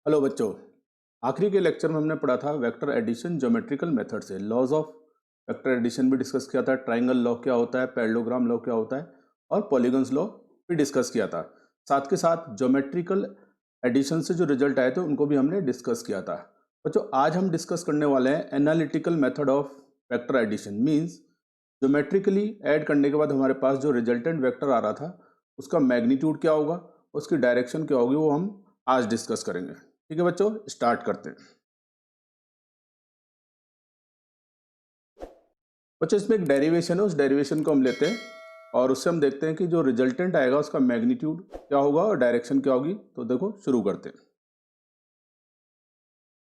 Hello बच्चों। आखिरी के लेक्चर में हमने पढ़ा था वेक्टर एडिशन ज्योमेट्रिकल मेथड से। लॉज ऑफ वेक्टर एडिशन भी डिस्कस किया था, ट्राइंगल लॉ क्या होता है, पैरेललोग्राम लॉ क्या होता है और पॉलीगन्स लॉ भी डिस्कस किया था। साथ के साथ ज्योमेट्रिकल एडिशन से जो रिजल्ट आए थे उनको भी हमने डिस्कस किया था। बच्चों आज हम डिस्कस करने वाले हैं analytical method of vector addition. Means geometrically add करने के बाद हमारे पास जो रिजल्टेंट वेक्टर आ रहा था उसका मैग्नीट्यूड क्या होगा, उसकी डायरेक्शन क्या होगी, वो हम आज डिस्कस करेंगे। ठीक है बच्चों, स्टार्ट करते हैं। बच्चों इसमें एक डेरिवेशन है, उस डेरिवेशन को हम लेते हैं और उससे हम देखते हैं कि जो रिजल्टेंट आएगा उसका मैग्नीट्यूड क्या होगा और डायरेक्शन क्या होगी। तो देखो शुरू करते हैं।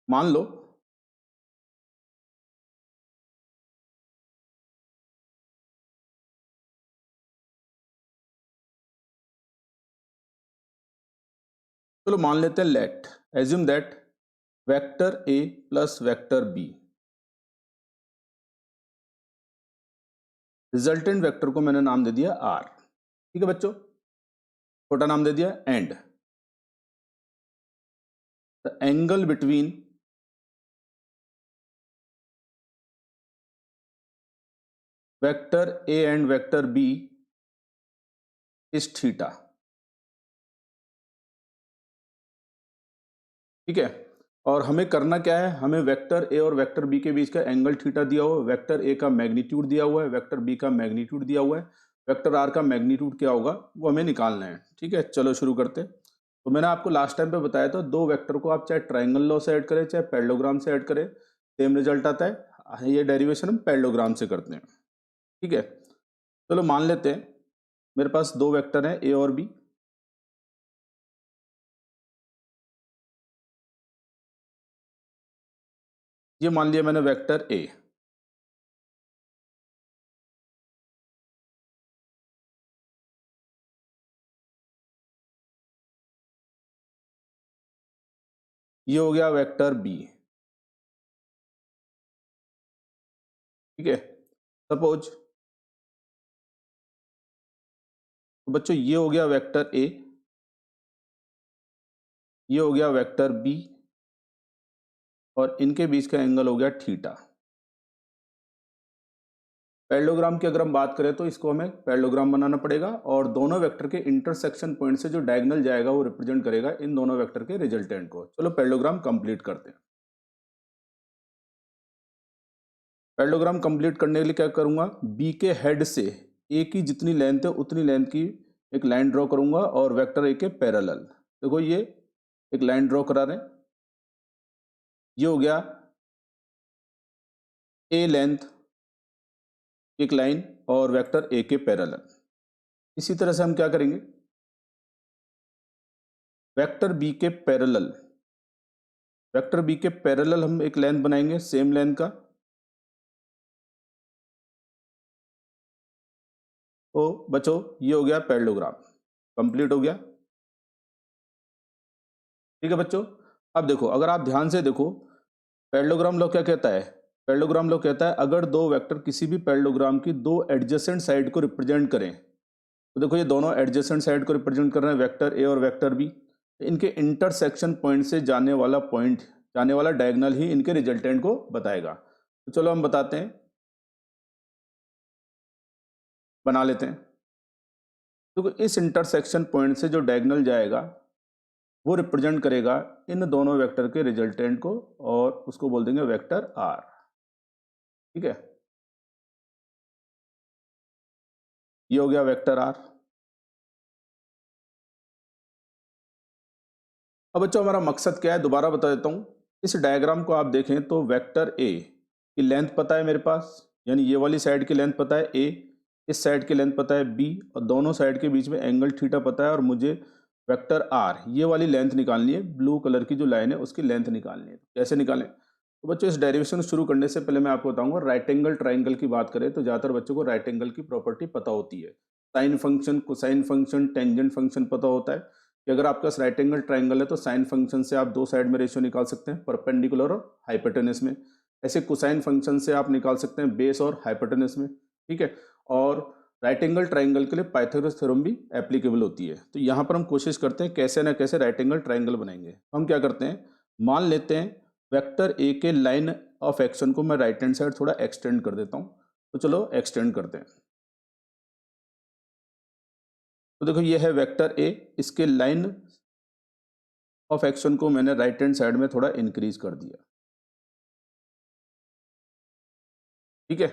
मान लो चलो मान लेते हैं let assume that vector A plus vector B, resultant vector को मैंने नाम दे दिया आर। ठीक है बच्चों, छोटा नाम दे दिया and the angle between vector A and vector B is theta. ठीक है, और हमें करना क्या है, हमें वेक्टर ए और वेक्टर बी के बीच का एंगल थीटा दिया हुआ है, वेक्टर ए का मैग्नीट्यूड दिया हुआ है, वेक्टर बी का मैग्नीट्यूड दिया हुआ है, वेक्टर आर का मैग्नीट्यूड क्या होगा वो हमें निकालना है। ठीक है, चलो शुरू करते हैं। तो मैंने आपको लास्ट टाइम पे बताया था दो वेक्टर को आप चाहे ट्राइंगल लॉ से ऐड करें चाहे पैरेललोग्राम से ऐड करें सेम रिजल्ट आता है। ये डेरिवेशन हम पैरेललोग्राम से करते हैं। ठीक है, चलो मान लेते हैं मेरे पास दो वेक्टर हैं ए और बी। ये मान लिया मैंने वेक्टर ए, ये हो गया वेक्टर बी। ठीक है, सपोज तो बच्चों ये हो गया वेक्टर ए, ये हो गया वेक्टर बी और इनके बीच का एंगल हो गया थीटा। पैरेललोग्राम की अगर हम बात करें तो इसको हमें पैरेललोग्राम बनाना पड़ेगा और दोनों वेक्टर के इंटरसेक्शन पॉइंट से जो डायगोनल जाएगा वो रिप्रेजेंट करेगा इन दोनों वेक्टर के रिजल्टेंट को। चलो पैरेललोग्राम कंप्लीट करते हैं। पैरेललोग्राम कंप्लीट करने के लिए क्या करूंगा, बी के हेड से ए की जितनी लेंथ है उतनी लेंथ की एक लाइन ड्रॉ करूंगा और वेक्टर ए के पैरेलल। देखो ये एक लाइन ड्रॉ करा रहे हैं, ये हो गया ए लेंथ एक लाइन और वेक्टर ए के पैरेलल। इसी तरह से हम क्या करेंगे, वेक्टर बी के पैरेलल, वेक्टर बी के पैरेलल हम एक लाइन बनाएंगे सेम लेंथ का। तो बच्चों ये हो गया पैरेललोग्राम, कंप्लीट हो गया। ठीक है बच्चों, अब देखो अगर आप ध्यान से देखो पैरेललोग्राम लॉ क्या कहता है, पैरेललोग्राम लॉ कहता है अगर दो वेक्टर किसी भी पैरेललोग्राम की दो एडजेसेंट साइड को रिप्रेजेंट करें, तो देखो ये दोनों एडजेसेंट साइड को रिप्रेजेंट कर रहे हैं वेक्टर ए और वेक्टर बी, इनके इंटरसेक्शन पॉइंट से जाने वाला पॉइंट, जाने वाला डायगोनल ही इनके रिजल्टेंट को बताएगा। तो चलो हम बताते हैं, बना लेते हैं। तो इस इंटरसेक्शन पॉइंट से जो डायगोनल जाएगा वो रिप्रेजेंट करेगा इन दोनों वेक्टर के रिजल्टेंट को और उसको बोल देंगे वेक्टर आर। ठीक है, ये हो गया वेक्टर आर। अब बच्चों हमारा मकसद क्या है दोबारा बता देता हूं। इस डायग्राम को आप देखें तो वेक्टर ए की लेंथ पता है मेरे पास, यानी ये वाली साइड की लेंथ पता है ए, इस साइड की लेंथ पता है बी और दोनों साइड के बीच में एंगल थीटा पता है और मुझे वेक्टर आर ये वाली लेंथ निकालनी है, ब्लू कलर की जो लाइन है उसकी लेंथ निकालनी है। कैसे निकालें, तो बच्चों इस डेरिवेशन शुरू करने से पहले मैं आपको बताऊंगा राइट एंगल ट्राइंगल की बात करें तो ज़्यादातर बच्चों को राइट एंगल की प्रॉपर्टी पता होती है। Sine function, cosine function, tangent function पता होता है कि अगर आपका राइट एंगल ट्राइंगल है तो साइन फंक्शन से आप दो साइड में रेशियो निकाल सकते हैं परपेंडिकुलर और हाइपोटेनस में, ऐसे कोसाइन फंक्शन से आप निकाल सकते हैं बेस और हाइपोटेनस में। ठीक है, और राइट एंगल ट्राइंगल के लिए पाइथागोरस थ्योरम भी एप्लीकेबल होती है। तो यहाँ पर हम कोशिश करते हैं कैसे ना कैसे राइट एंगल ट्राइंगल बनाएंगे। हम क्या करते हैं, मान लेते हैं वेक्टर ए के लाइन ऑफ एक्शन को मैं राइट हैंड साइड थोड़ा एक्सटेंड कर देता हूँ। तो चलो एक्सटेंड करते हैं। तो देखो ये है वेक्टर ए, इसके लाइन ऑफ एक्शन को मैंने राइट हैंड साइड में थोड़ा इंक्रीज कर दिया। ठीक है,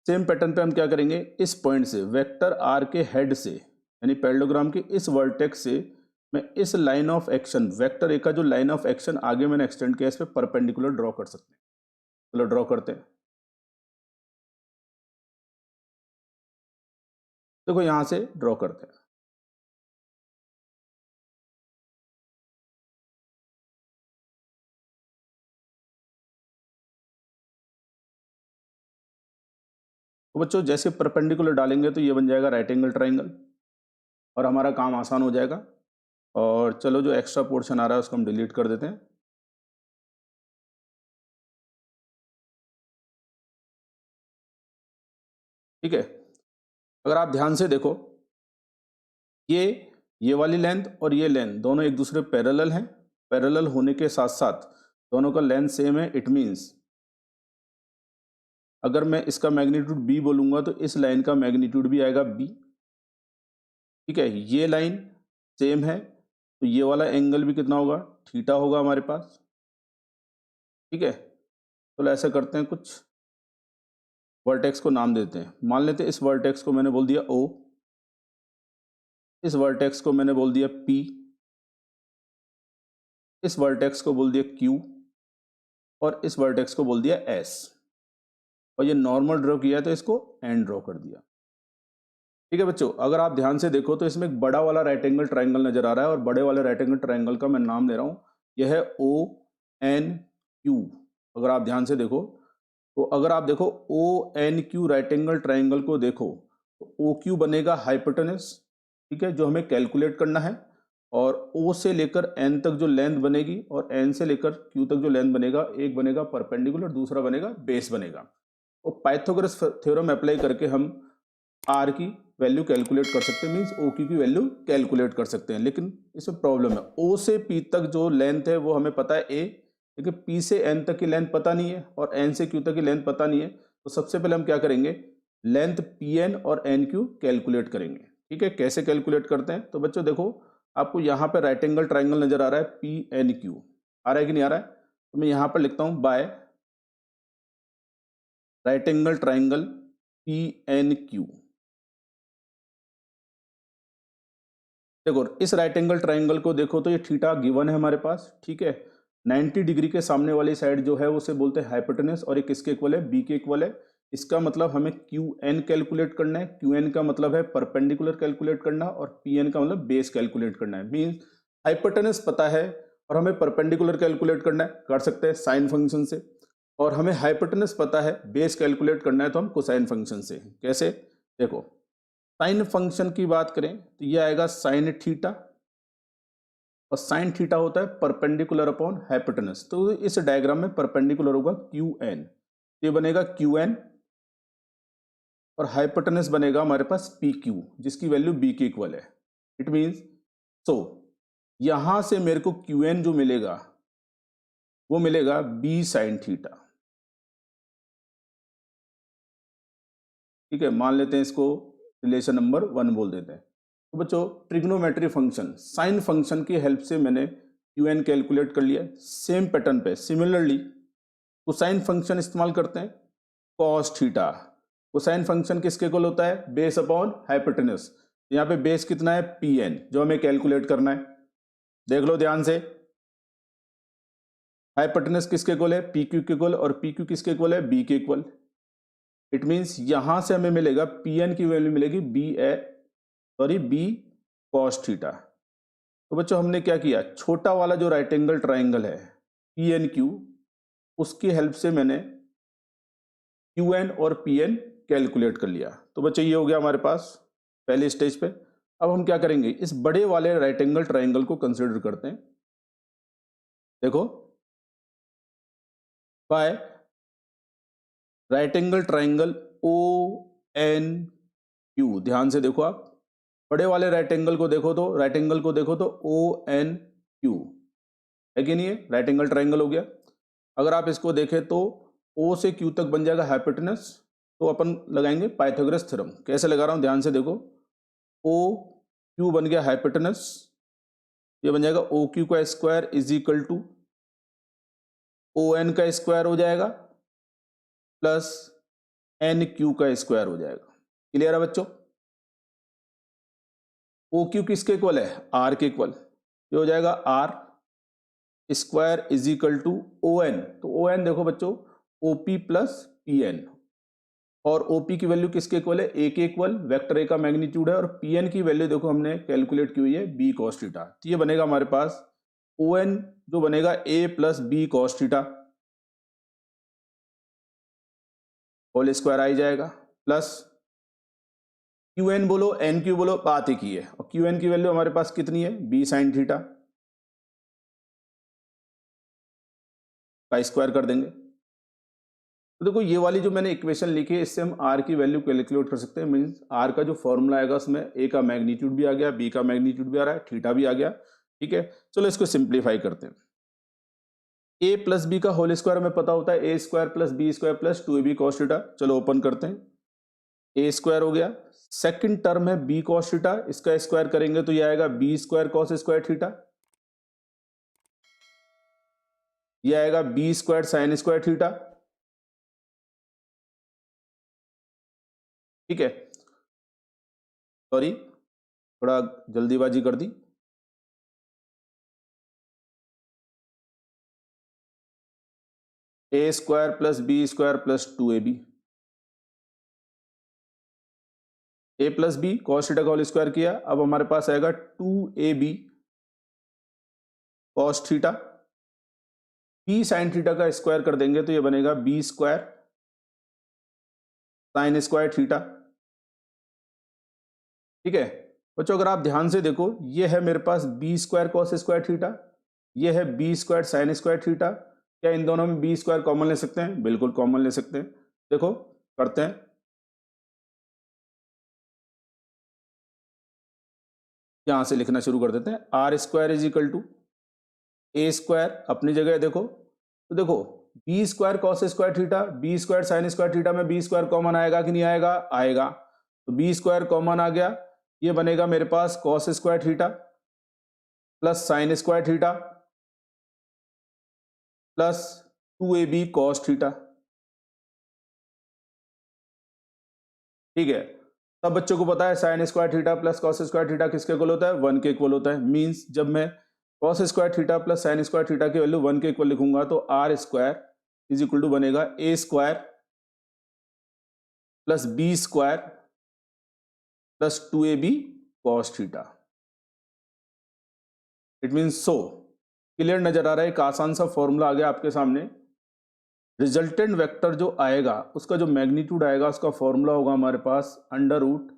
सेम पैटर्न पे हम क्या करेंगे, इस पॉइंट से वेक्टर आर के हेड से यानी पैरेललोग्राम के इस वर्टेक्स से मैं इस line of action vector A का जो लाइन ऑफ एक्शन आगे मैंने एक्सटेंड किया इस पे परपेंडिकुलर ड्रॉ कर सकते हैं। चलो ड्रॉ करते हैं। देखो यहां से ड्रॉ करते हैं। तो बच्चों जैसे परपेंडिकुलर डालेंगे तो ये बन जाएगा राइट एंगल ट्राइंगल और हमारा काम आसान हो जाएगा। और चलो जो एक्स्ट्रा पोर्शन आ रहा है उसको हम डिलीट कर देते हैं। ठीक है, अगर आप ध्यान से देखो ये वाली लेंथ और ये लेंथ दोनों एक दूसरे पैरेलल हैं। पैरेलल होने के साथ साथ दोनों का लेंथ सेम है। इट मीन्स अगर मैं इसका मैग्नीट्यूड b बोलूंगा तो इस लाइन का मैग्नीट्यूड भी आएगा b। ठीक है, ये लाइन सेम है तो ये वाला एंगल भी कितना होगा, थीटा होगा हमारे पास। ठीक है, तो ऐसा करते हैं, कुछ वर्टेक्स को नाम देते हैं। मान लेते हैं इस वर्टेक्स को मैंने बोल दिया o, इस वर्टेक्स को मैंने बोल दिया p, इस वर्टेक्स को बोल दिया q और इस वर्टेक्स को बोल दिया s। और ये नॉर्मल ड्रॉ किया तो इसको एंड ड्रॉ कर दिया। ठीक है बच्चों, अगर आप ध्यान से देखो तो इसमें एक बड़ा वाला राइट एंगल ट्राइंगल नजर आ रहा है और बड़े वाले राइट एंगल ट्राइंगल का मैं नाम ले रहा हूँ, यह है ONQ। अगर आप ध्यान से देखो तो अगर आप देखो ONQ राइट एंगल ट्राइंगल को देखो तो OQ बनेगा हाइपोटेनस। ठीक है, जो हमें कैलकुलेट करना है। और O से लेकर N तक जो लेंथ बनेगी और N से लेकर Q तक जो लेंथ बनेगा, एक बनेगा परपेंडिकुलर, दूसरा बनेगा बेस बनेगा। तो पाइथागोरस थ्योरम अप्लाई करके हम आर की वैल्यू कैलकुलेट कर सकते हैं, मीन्स ओ की वैल्यू कैलकुलेट कर सकते हैं। लेकिन इसमें प्रॉब्लम है, ओ से पी तक जो लेंथ है वो हमें पता है ए, लेकिन पी से एन तक की लेंथ पता नहीं है और एन से क्यू तक की लेंथ पता नहीं है। तो सबसे पहले हम क्या करेंगे, लेंथ पी एन और एन क्यू कैलकुलेट करेंगे। ठीक है, कैसे कैलकुलेट करते हैं, तो बच्चों देखो आपको यहाँ पे राइट एंगल ट्राइंगल नजर आ रहा है पी एन क्यू, आ रहा है कि नहीं आ रहा है। तो मैं यहाँ पर लिखता हूँ by right angle triangle P N Q. देखो इस राइट एंगल ट्राइंगल को देखो तो ये थीटा गिवन है हमारे पास। ठीक है, 90 डिग्री के सामने वाली साइड जो है उसे बोलते हैं हाइपोटेनस और ये किसके इक्वल है, बी के इक्वल है। इसका मतलब हमें क्यू एन कैलकुलेट करना है। क्यू एन का मतलब है परपेंडिकुलर कैलकुलेट करना और पी एन का मतलब बेस कैलकुलेट करना है। मीन्स हाइपोटेनस पता है और हमें परपेंडिकुलर कैलकुलेट करना है, कर सकते हैं साइन फंक्शन से। और हमें हाइपोटेनस पता है, बेस कैलकुलेट करना है तो हम कोसाइन फंक्शन से। कैसे, देखो साइन फंक्शन की बात करें तो ये आएगा साइन थीटा और साइन थीटा होता है परपेंडिकुलर अपॉन हाइपोटेनस। तो इस डायग्राम में परपेंडिकुलर होगा क्यू एन, ये बनेगा क्यू एन और हाइपोटेनस बनेगा हमारे पास पी क्यू जिसकी वैल्यू बी के इक्वल है। इट मीन्स सो यहां से मेरे को क्यू एन जो मिलेगा वो मिलेगा बी साइन थीटा। ठीक है, मान लेते हैं इसको रिलेशन नंबर 1 बोल देते हैं। तो बच्चों ट्रिग्नोमेट्री फंक्शन साइन फंक्शन की हेल्प से मैंने क्यू एन कैलकुलेट कर लिया। सेम पैटर्न पे सिमिलरली कोसाइन फंक्शन इस्तेमाल करते हैं, कॉस थीटा। कोसाइन फंक्शन किसके इक्वल होता है, बेस अपॉन हाइपोटेनस। यहाँ पे बेस कितना है, पी एन, जो हमें कैलकुलेट करना है। देख लो ध्यान से, हाइपोटेनस किसके इक्वल है, पी क्यू के इक्वल, और पी क्यू किसके इक्वल है, बी के इक्वल। इट मीन्स यहां से हमें मिलेगा पी एन की वैल्यू मिलेगी बी कॉस थीटा। तो बच्चों हमने क्या किया, छोटा वाला जो राइट एंगल ट्राइंगल है पी एन क्यू, उसकी हेल्प से मैंने क्यू एन और पी एन कैलकुलेट कर लिया। तो बच्चों ये हो गया हमारे पास पहले स्टेज पे। अब हम क्या करेंगे, इस बड़े वाले राइट एंगल ट्राइंगल को कंसिडर करते हैं। देखो by right angle triangle O N Q, ध्यान से देखो आप, बड़े वाले राइट एंगल को देखो तो ओ एन क्यू है कि नहीं है, राइट एंगल ट्राइंगल हो गया। अगर आप इसको देखें तो ओ से क्यू तक बन जाएगा हाइपोटेनस, तो अपन लगाएंगे पाइथागोरस थ्योरम। कैसे लगा रहा हूं ध्यान से देखो, ओ क्यू बन गया हाइपोटेनस, ये बन जाएगा ओ क्यू का square is equal to O N का स्क्वायर हो जाएगा प्लस एन क्यू का स्क्वायर हो जाएगा। क्लियर है बच्चों? ओ क्यू किसके इक्वल है, आर के इक्वल, ये हो जाएगा R square is equal to O N, तो ओ एन देखो बच्चों ओपी प्लस पी एन, और ओपी की वैल्यू किसके इक्वल है, ए के इक्वल, वेक्टर ए का मैग्नीट्यूड है, और पी एन की वैल्यू देखो हमने कैलकुलेट की हुई है बी कॉस थीटा, तो ये बनेगा हमारे पास ओ एन जो बनेगा A plus B cos theta whole square आ जाएगा, प्लस क्यू एन बोलो एन क्यू बोलो, बात एक ही है, और क्यू एन की वैल्यू हमारे पास कितनी है, बी साइन थीटा का स्क्वायर कर देंगे। तो देखो ये वाली जो मैंने इक्वेशन लिखी है, इससे हम आर की वैल्यू कैलकुलेट कर सकते हैं। मीन्स आर का जो फॉर्मूला आएगा उसमें ए का मैग्नीट्यूड भी आ गया, बी का मैग्नीट्यूड भी आ रहा है, थीटा भी आ गया। ठीक है, चलो इसको सिंप्लीफाई करते हैं। ए प्लस बी का होल स्क्वायर हमें पता होता है A square plus B square plus 2ab cos theta. चलो ओपन करते हैं, ए स्क्वायर हो गया, सेकंड टर्म है बी कॉस थीटा, इसका स्क्वायर करेंगे तो ये आएगा B square cos square theta, ये आएगा B square sine square theta. ठीक है, सॉरी थोड़ा जल्दीबाजी कर दी। A square plus B square plus 2ab, A plus B cos theta का होल स्क्वायर किया, अब हमारे पास आएगा 2ab cos theta, B sine theta का स्क्वायर कर देंगे तो ये बनेगा B square sine square theta. ठीक है बच्चों, अगर आप ध्यान से देखो, ये है मेरे पास B square cos square theta, ये है B square sine square theta. क्या इन दोनों में बी स्क्वायर कॉमन ले सकते हैं? बिल्कुल कॉमन ले सकते हैं। देखो करते हैं, यहां से लिखना शुरू कर देते हैं। R square is equal to A square अपनी जगह देखो, तो देखो B square cos square theta, B square sine square theta में बी स्क्वायर कॉमन आएगा कि नहीं आएगा? आएगा, तो बी स्क्वायर कॉमन आ गया, ये बनेगा मेरे पास cos square theta plus sine square theta plus 2ab cos theta. ठीक है, सब बच्चों को पता है sine square theta plus cos square theta किसके इक्वल होता है? 1 के इक्वल होता है। मींस जब मैं cos square theta plus sine square theta की वैल्यू 1 के इक्वल लिखूंगा तो R square is equal to बनेगा A square plus B square plus 2ab cos theta. It means so, clear नजर आ रहा है? एक आसान सा फॉर्मूला आ गया आपके सामने। रिजल्टेंट वेक्टर जो आएगा उसका जो मैग्नीट्यूड आएगा उसका फॉर्मूला होगा हमारे पास under root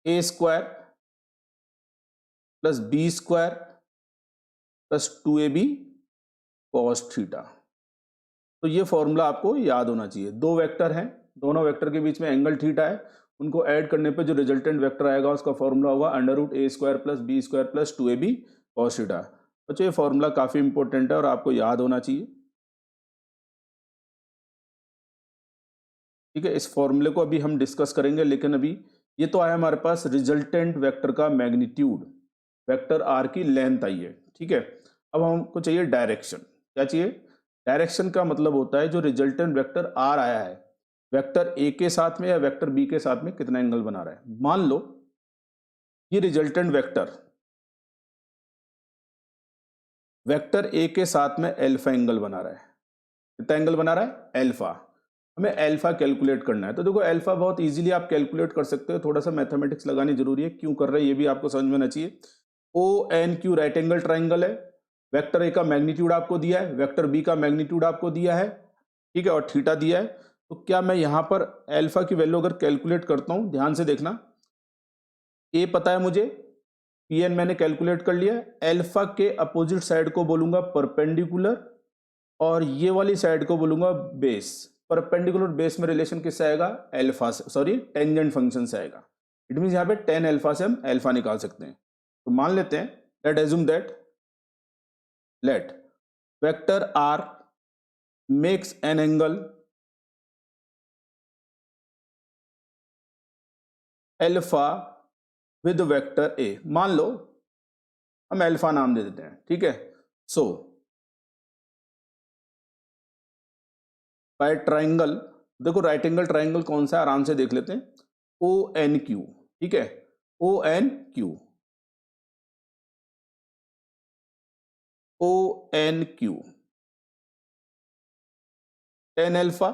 A square plus B square plus 2ab cos theta. तो ये फॉर्मूला आपको याद होना चाहिए। दो वेक्टर हैं, दोनों वेक्टर के बीच में एंगल थीटा है, उनको ऐड करने पे जो रिजल्टेंट वेक्टर आएगा उसका फॉर्मूला होगा under root A square plus B square plus 2ab cos theta. बच्चों ये फॉर्मूला काफी इंपॉर्टेंट है और आपको याद होना चाहिए। ठीक है, इस फॉर्मूले को अभी हम डिस्कस करेंगे, लेकिन अभी ये तो आया हमारे पास रिजल्टेंट वेक्टर का मैग्नीट्यूड, वेक्टर आर की लेंथ आई है। ठीक है, अब हमको चाहिए डायरेक्शन। क्या चाहिए? डायरेक्शन का मतलब होता है जो रिजल्टेंट वेक्टर आर आया है, वेक्टर ए के साथ में या वेक्टर बी के साथ में कितना एंगल बना रहा है। मान लो ये रिजल्टेंट वेक्टर वेक्टर ए के साथ में एल्फा एंगल बना रहा है। कितना एंगल बना रहा है? एल्फा। हमें एल्फा कैलकुलेट करना है, तो देखो एल्फा बहुत इजीली आप कैलकुलेट कर सकते हो, थोड़ा सा मैथमेटिक्स लगानी जरूरी है। क्यों कर रहे हैं ये भी आपको समझ में आना चाहिए। O N Q right angle triangle है, वेक्टर ए का मैग्नीट्यूड आपको दिया है, वेक्टर बी का मैग्नीट्यूड आपको दिया है, ठीक है, और थीटा दिया है। तो क्या मैं यहां पर एल्फा की वैल्यू अगर कैलकुलेट करता हूं, ध्यान से देखना, ए पता है मुझे, पी एन मैंने कैलकुलेट कर लिया, एल्फा के अपोजिट साइड को बोलूंगा परपेंडिकुलर, और ये वाली साइड को बोलूंगा बेस। परपेंडिकुलर बेस में रिलेशन किससे आएगा, अल्फा से, सॉरी टेंजेंट फंक्शन से आएगा। इट मीन यहाँ पे टेन अल्फा से हम अल्फा निकाल सकते हैं। तो मान लेते हैं, let assume that, let vector R makes an angle alpha with vector A. मान लो हम अल्फा नाम दे देते हैं, ठीक है। सो बाय ट्राइंगल, देखो राइट एंगल ट्राइंगल कौन सा है, आराम से देख लेते हैं, ओ एन क्यू, ठीक है, O N Q, O N Q, tan alpha,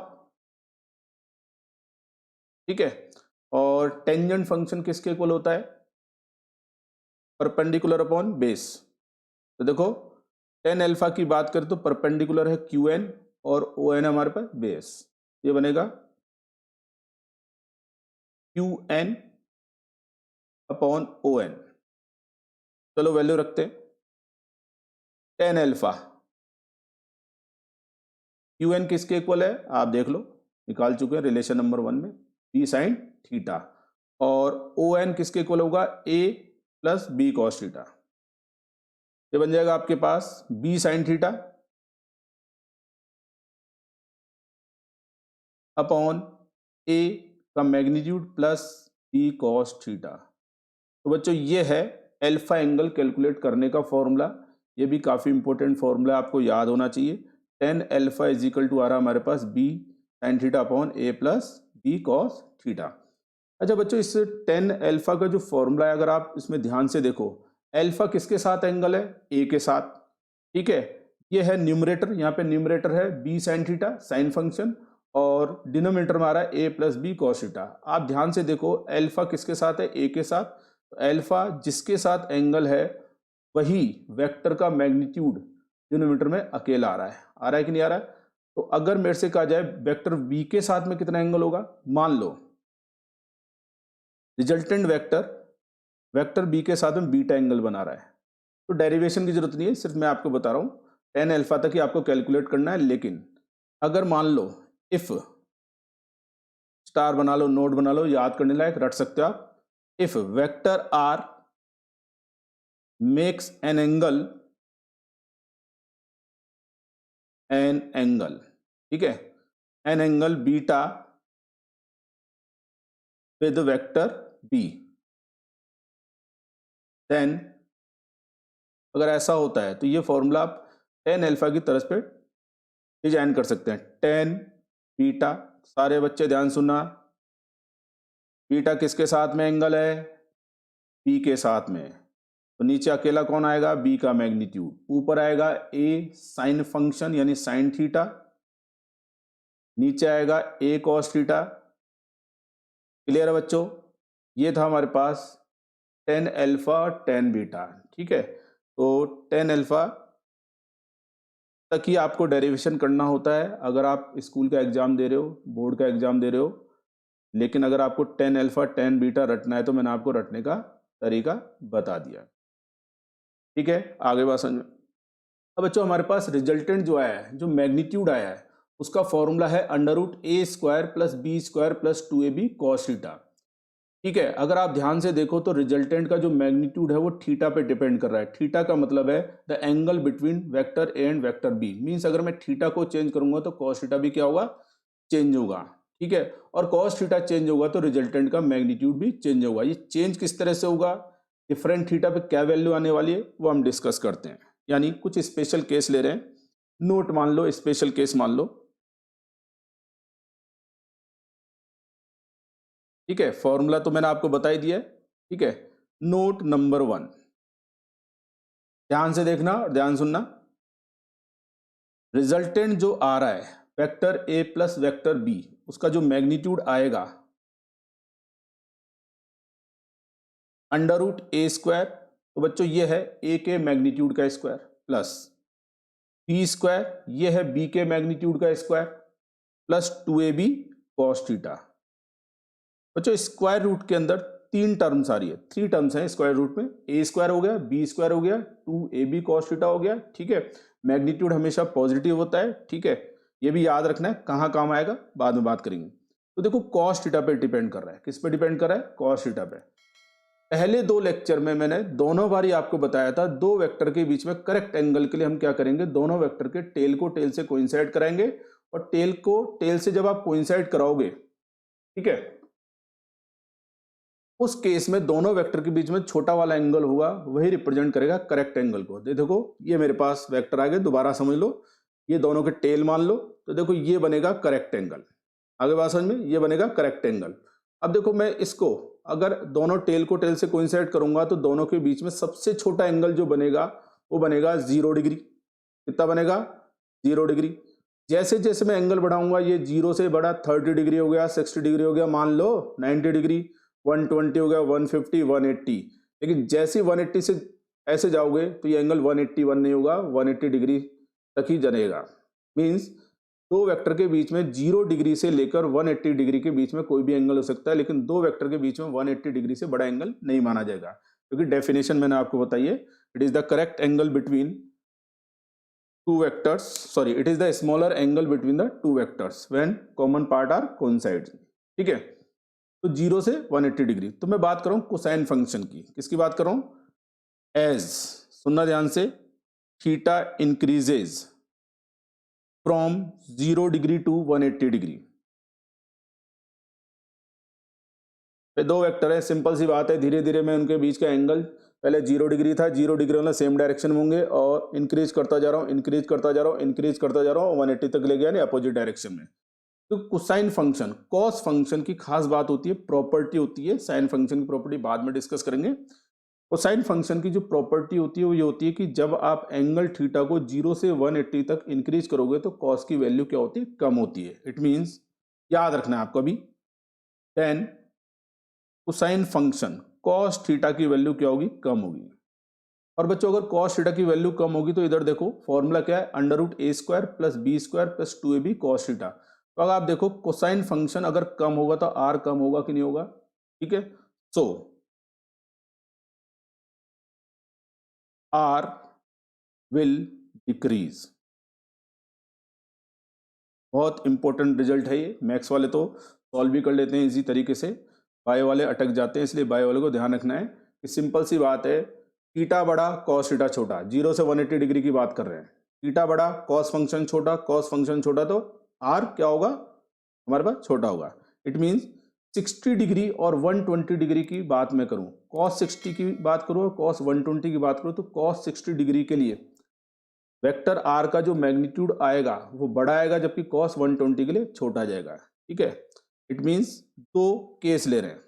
ठीक है। और टेंजेंट फंक्शन किसके इक्वल होता है, परपेंडिकुलर अपॉन बेस। तो देखो टेन अल्फा की बात करें तो परपेंडिकुलर है क्यू एन और ओ एन हमारे पास बेस, ये बनेगा Q N upon O N. चलो वैल्यू रखते हैं, टेन अल्फा, क्यू एन किसके इक्वल है आप देख लो, निकाल चुके हैं रिलेशन नंबर 1 में, बी साइन थीटा। और ओ एन किसके इक्वल होगा, A plus B cos theta. ये बन जाएगा आपके पास B sine theta upon A का magnitude plus B cos theta. तो बच्चों ये है अल्फा एंगल कैलकुलेट करने का फॉर्मूला। ये भी काफ़ी इंपॉर्टेंट फॉर्मूला आपको याद होना चाहिए। Tan alpha is equal to आ रहा हमारे पास B sine theta upon A plus B cos theta. अच्छा बच्चों, इस टेन अल्फा का जो फॉर्मूला है, अगर आप इसमें ध्यान से देखो, अल्फा किसके साथ एंगल है, ए के साथ, ठीक है। ये है न्यूमरेटर, यहाँ पे न्यूमरेटर है B sine theta sine function, और डिनोमिनेटर में आ रहा है A plus B cos theta. आप ध्यान से देखो अल्फा किसके साथ है, ए के साथ। तो अल्फा जिसके साथ एंगल है वही वेक्टर का मैग्नीट्यूड डिनोमिनेटर में अकेला आ रहा है कि नहीं आ रहा है। तो अगर मेरे से कहा जाए वेक्टर बी के साथ में कितना एंगल होगा, मान लो रिजल्टेंट वेक्टर वेक्टर बी के साथ में बीटा एंगल बना रहा है, तो डेरिवेशन की जरूरत नहीं है, सिर्फ मैं आपको बता रहा हूँ टेन अल्फा तक ही आपको कैलकुलेट करना है। लेकिन अगर मान लो इफ, स्टार बना लो, नोट बना लो, याद करने लायक रट सकते हो आप, if vector R makes an angle, ठीक है, an angle beta with vector B, then अगर ऐसा होता है तो ये फॉर्मूला आप टेन अल्फा की तरफ पे डिजाइन कर सकते हैं। टेन बीटा, सारे बच्चे ध्यान सुनना, बीटा किसके साथ में एंगल है, बी के साथ में, तो नीचे अकेला कौन आएगा, बी का मैग्नीट्यूड, ऊपर आएगा ए साइन फंक्शन यानी साइन थीटा, नीचे आएगा ए कॉस थीटा। क्लियर है बच्चों, ये था हमारे पास टेन अल्फा टेन बीटा, ठीक है। तो टेन अल्फा तक ही आपको डेरिवेशन करना होता है अगर आप स्कूल का एग्जाम दे रहे हो, बोर्ड का एग्जाम दे रहे हो। लेकिन अगर आपको टेन अल्फा टेन बीटा रटना है तो मैंने आपको रटने का तरीका बता दिया, ठीक है। आगे बात समझ। अब बच्चों हमारे पास रिजल्टेंट जो आया है, जो मैग्नीट्यूड आया है, उसका फॉर्मूला है under root A square plus B square plus two A B cos theta, ठीक है। अगर आप ध्यान से देखो तो रिजल्टेंट का जो मैग्नीट्यूड है वो थीटा पे डिपेंड कर रहा है। थीटा का मतलब है the angle between vector A and vector B, means अगर मैं थीटा को चेंज करूंगा तो कॉस थीटा भी क्या होगा, चेंज होगा, ठीक है। और कॉस थीटा चेंज होगा तो रिजल्टेंट का मैग्नीट्यूड भी चेंज होगा। ये चेंज किस तरह से होगा, डिफरेंट थीटा पे क्या वैल्यू आने वाली है वो हम डिस्कस करते हैं। यानी कुछ स्पेशल केस ले रहे हैं, नोट मान लो, स्पेशल केस मान लो, ठीक है। फॉर्मूला तो मैंने आपको बता ही दिया है, ठीक है। नोट नंबर 1, ध्यान से देखना और ध्यान सुनना। रिजल्टेंट जो आ रहा है vector A plus vector B, उसका जो मैग्नीट्यूड आएगा अंडर रूट ए स्क्वायर, तो बच्चों ये है ए के मैग्नीट्यूड का स्क्वायर, प्लस बी स्क्वायर, ये है बी के मैग्नीट्यूड का square, plus two A B cos theta. बच्चों स्क्वायर रूट के अंदर तीन टर्म्स आ रही है, थ्री टर्म्स हैं स्क्वायर रूट में, ए स्क्वायर हो गया, बी स्क्वायर हो गया, two A B cos theta हो गया, ठीक है। मैग्नीट्यूड हमेशा पॉजिटिव होता है, ठीक है, ये भी याद रखना है, कहाँ काम आएगा बाद में बात करेंगे। तो देखो कॉस थीटा पे डिपेंड कर रहा है, किस पे डिपेंड कर रहा है, कॉस थीटा पे। पहले 2 लेक्चर में मैंने दोनों बारी आपको बताया था 2 वेक्टर के बीच में करेक्ट एंगल के लिए हम क्या करेंगे, दोनों वेक्टर के टेल को टेल से कोइंसाइड कराएंगे, और टेल को टेल से जब आप कोइंसाइड कराओगे, ठीक है, उस केस में दोनों वेक्टर के बीच में छोटा वाला एंगल होगा, वही रिप्रेजेंट करेगा करेक्ट एंगल को। देखो ये मेरे पास वेक्टर आ गए, दोबारा समझ लो, ये दोनों के टेल मान लो, तो देखो ये बनेगा करेक्ट एंगल। आगे बात समझ में, ये बनेगा करेक्ट एंगल। अब देखो मैं इसको अगर दोनों टेल को टेल से कोइंसाइड करूंगा तो दोनों के बीच में सबसे छोटा एंगल जो बनेगा वो बनेगा 0 डिग्री। कितना बनेगा, 0 डिग्री। जैसे जैसे मैं एंगल बढ़ाऊंगा ये 0 से बड़ा 30 डिग्री हो गया, 60 डिग्री हो गया, मान लो 90 डिग्री, 120 हो गया, 150, 180। लेकिन जैसे 180 से ऐसे जाओगे तो ये एंगल 181 नहीं होगा, 180 डिग्री तक ही जनेगा। मीन्स 2 वेक्टर के बीच में 0 डिग्री से लेकर 180 डिग्री के बीच में कोई भी एंगल हो सकता है, लेकिन 2 वेक्टर के बीच में 180 डिग्री से बड़ा एंगल नहीं माना जाएगा, क्योंकि डेफिनेशन मैंने आपको बताई है, it is the correct angle between two vectors, sorry, it is the smaller angle between the two vectors when common part are coincides। ठीक है, तो 0 से 180 डिग्री। तो मैं बात कर रहा हूं कोसाइन फंक्शन की, किसकी बात कर रहा हूं, एज, सुनना ध्यान से, theta increases from 0 degree to 180 degree. दो वेक्टर है, सिंपल सी बात है, धीरे धीरे मैं उनके बीच का एंगल, पहले 0 डिग्री था, 0 डिग्री मतलब सेम डायरेक्शन में होंगे, और इंक्रीज करता जा रहा हूँ, इंक्रीज करता जा रहा हूँ, इंक्रीज करता जा रहा हूँ, 180 तक ले गया नहीं, अपोजिट डायरेक्शन में। तो कोसाइन फंक्शन, कॉस फंक्शन की खास बात होती है, प्रॉपर्टी होती है, साइन फंक्शन की प्रॉपर्टी बाद में डिस्कस करेंगे। कोसाइन फंक्शन की जो प्रॉपर्टी होती है वो ये होती है कि जब आप एंगल थीटा को 0 से 180 तक इंक्रीज करोगे तो कॉस की वैल्यू क्या होती है, कम होती है। इट मीन्स, याद रखना है आपको अभी, then cosine function cos theta की वैल्यू क्या होगी, कम होगी। और बच्चों अगर कॉस थीटा की वैल्यू कम होगी तो इधर देखो फॉर्मूला क्या है, under root A square plus B square plus 2ab cos theta. तो अगर आप देखो कोसाइन फंक्शन अगर कम होगा तो आर कम होगा कि नहीं होगा, ठीक है, सो आर विल डिक्रीज। बहुत इंपॉर्टेंट रिजल्ट है ये, मैथ्स वाले तो सॉल्व भी कर लेते हैं इजी तरीके से, बायो वाले अटक जाते हैं, इसलिए बायो वाले को ध्यान रखना है कि सिंपल सी बात है, थीटा बड़ा कॉस थीटा छोटा, 0 से 180 डिग्री की बात कर रहे हैं, थीटा बड़ा कॉस फंक्शन छोटा, कॉस फंक्शन छोटा, तो आर क्या होगा हमारे पास, छोटा होगा। इट मीन्स 60 डिग्री और 120 डिग्री की बात मैं करूं, कॉस 60 की बात करूं और कॉस 120 की बात करूं, तो कॉस 60 डिग्री के लिए वेक्टर आर का जो मैग्नीट्यूड आएगा वो बड़ा आएगा, जबकि कॉस 120 के लिए छोटा जाएगा। ठीक है, इट मीन्स 2 केस ले रहे हैं,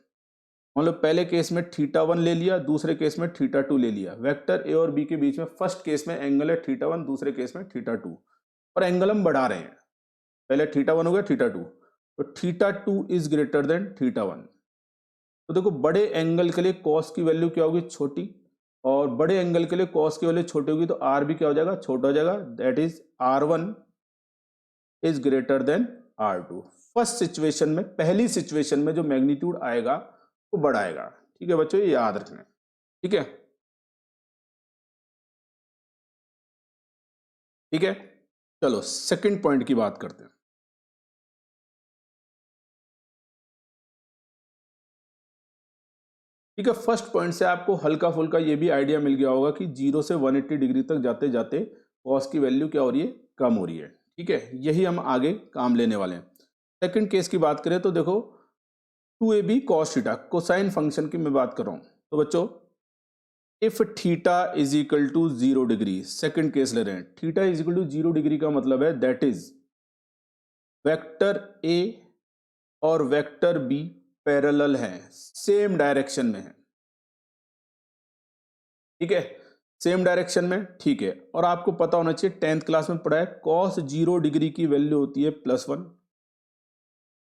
मान लो पहले केस में θ1 ले लिया, दूसरे केस में θ2 ले लिया। वेक्टर ए और बी के बीच में फर्स्ट केस में एंगल है θ1, दूसरे केस में θ2, और एंगल हम बढ़ा रहे हैं, पहले θ1 हो गया θ2, तो θ2 इज ग्रेटर देन θ1। तो देखो बड़े एंगल के लिए कॉस की वैल्यू क्या होगी, छोटी, और बड़े एंगल के लिए कॉस की वैल्यू छोटी होगी, तो आर भी क्या हो जाएगा, छोटा हो जाएगा, that is R1 is greater than R2। First situation में, पहली सिचुएशन में जो मैग्नीट्यूड आएगा वो बड़ा आएगा। ठीक है बच्चों, ये याद रखना है, ठीक है, ठीक है। चलो सेकंड पॉइंट की बात करते हैं। ठीक है, फर्स्ट पॉइंट से आपको हल्का फुल्का ये भी आइडिया मिल गया होगा कि 0 से 180 डिग्री तक जाते जाते कॉस की वैल्यू क्या हो रही है, कम हो रही है। ठीक है, यही हम आगे काम लेने वाले हैं। सेकंड केस की बात करें तो देखो 2ab cos theta, cosine function की मैं बात कर रहा हूं, तो बच्चों if theta is equal to 0 degree, second case ले रहे हैं, theta is equal to 0 degree का मतलब है दैट इज वेक्टर ए और वेक्टर बी पैरेलल है, सेम डायरेक्शन में है। ठीक है, सेम डायरेक्शन में, ठीक है। और आपको पता होना चाहिए 10th क्लास में पढ़ा है, कॉस 0 डिग्री की वैल्यू होती है +1,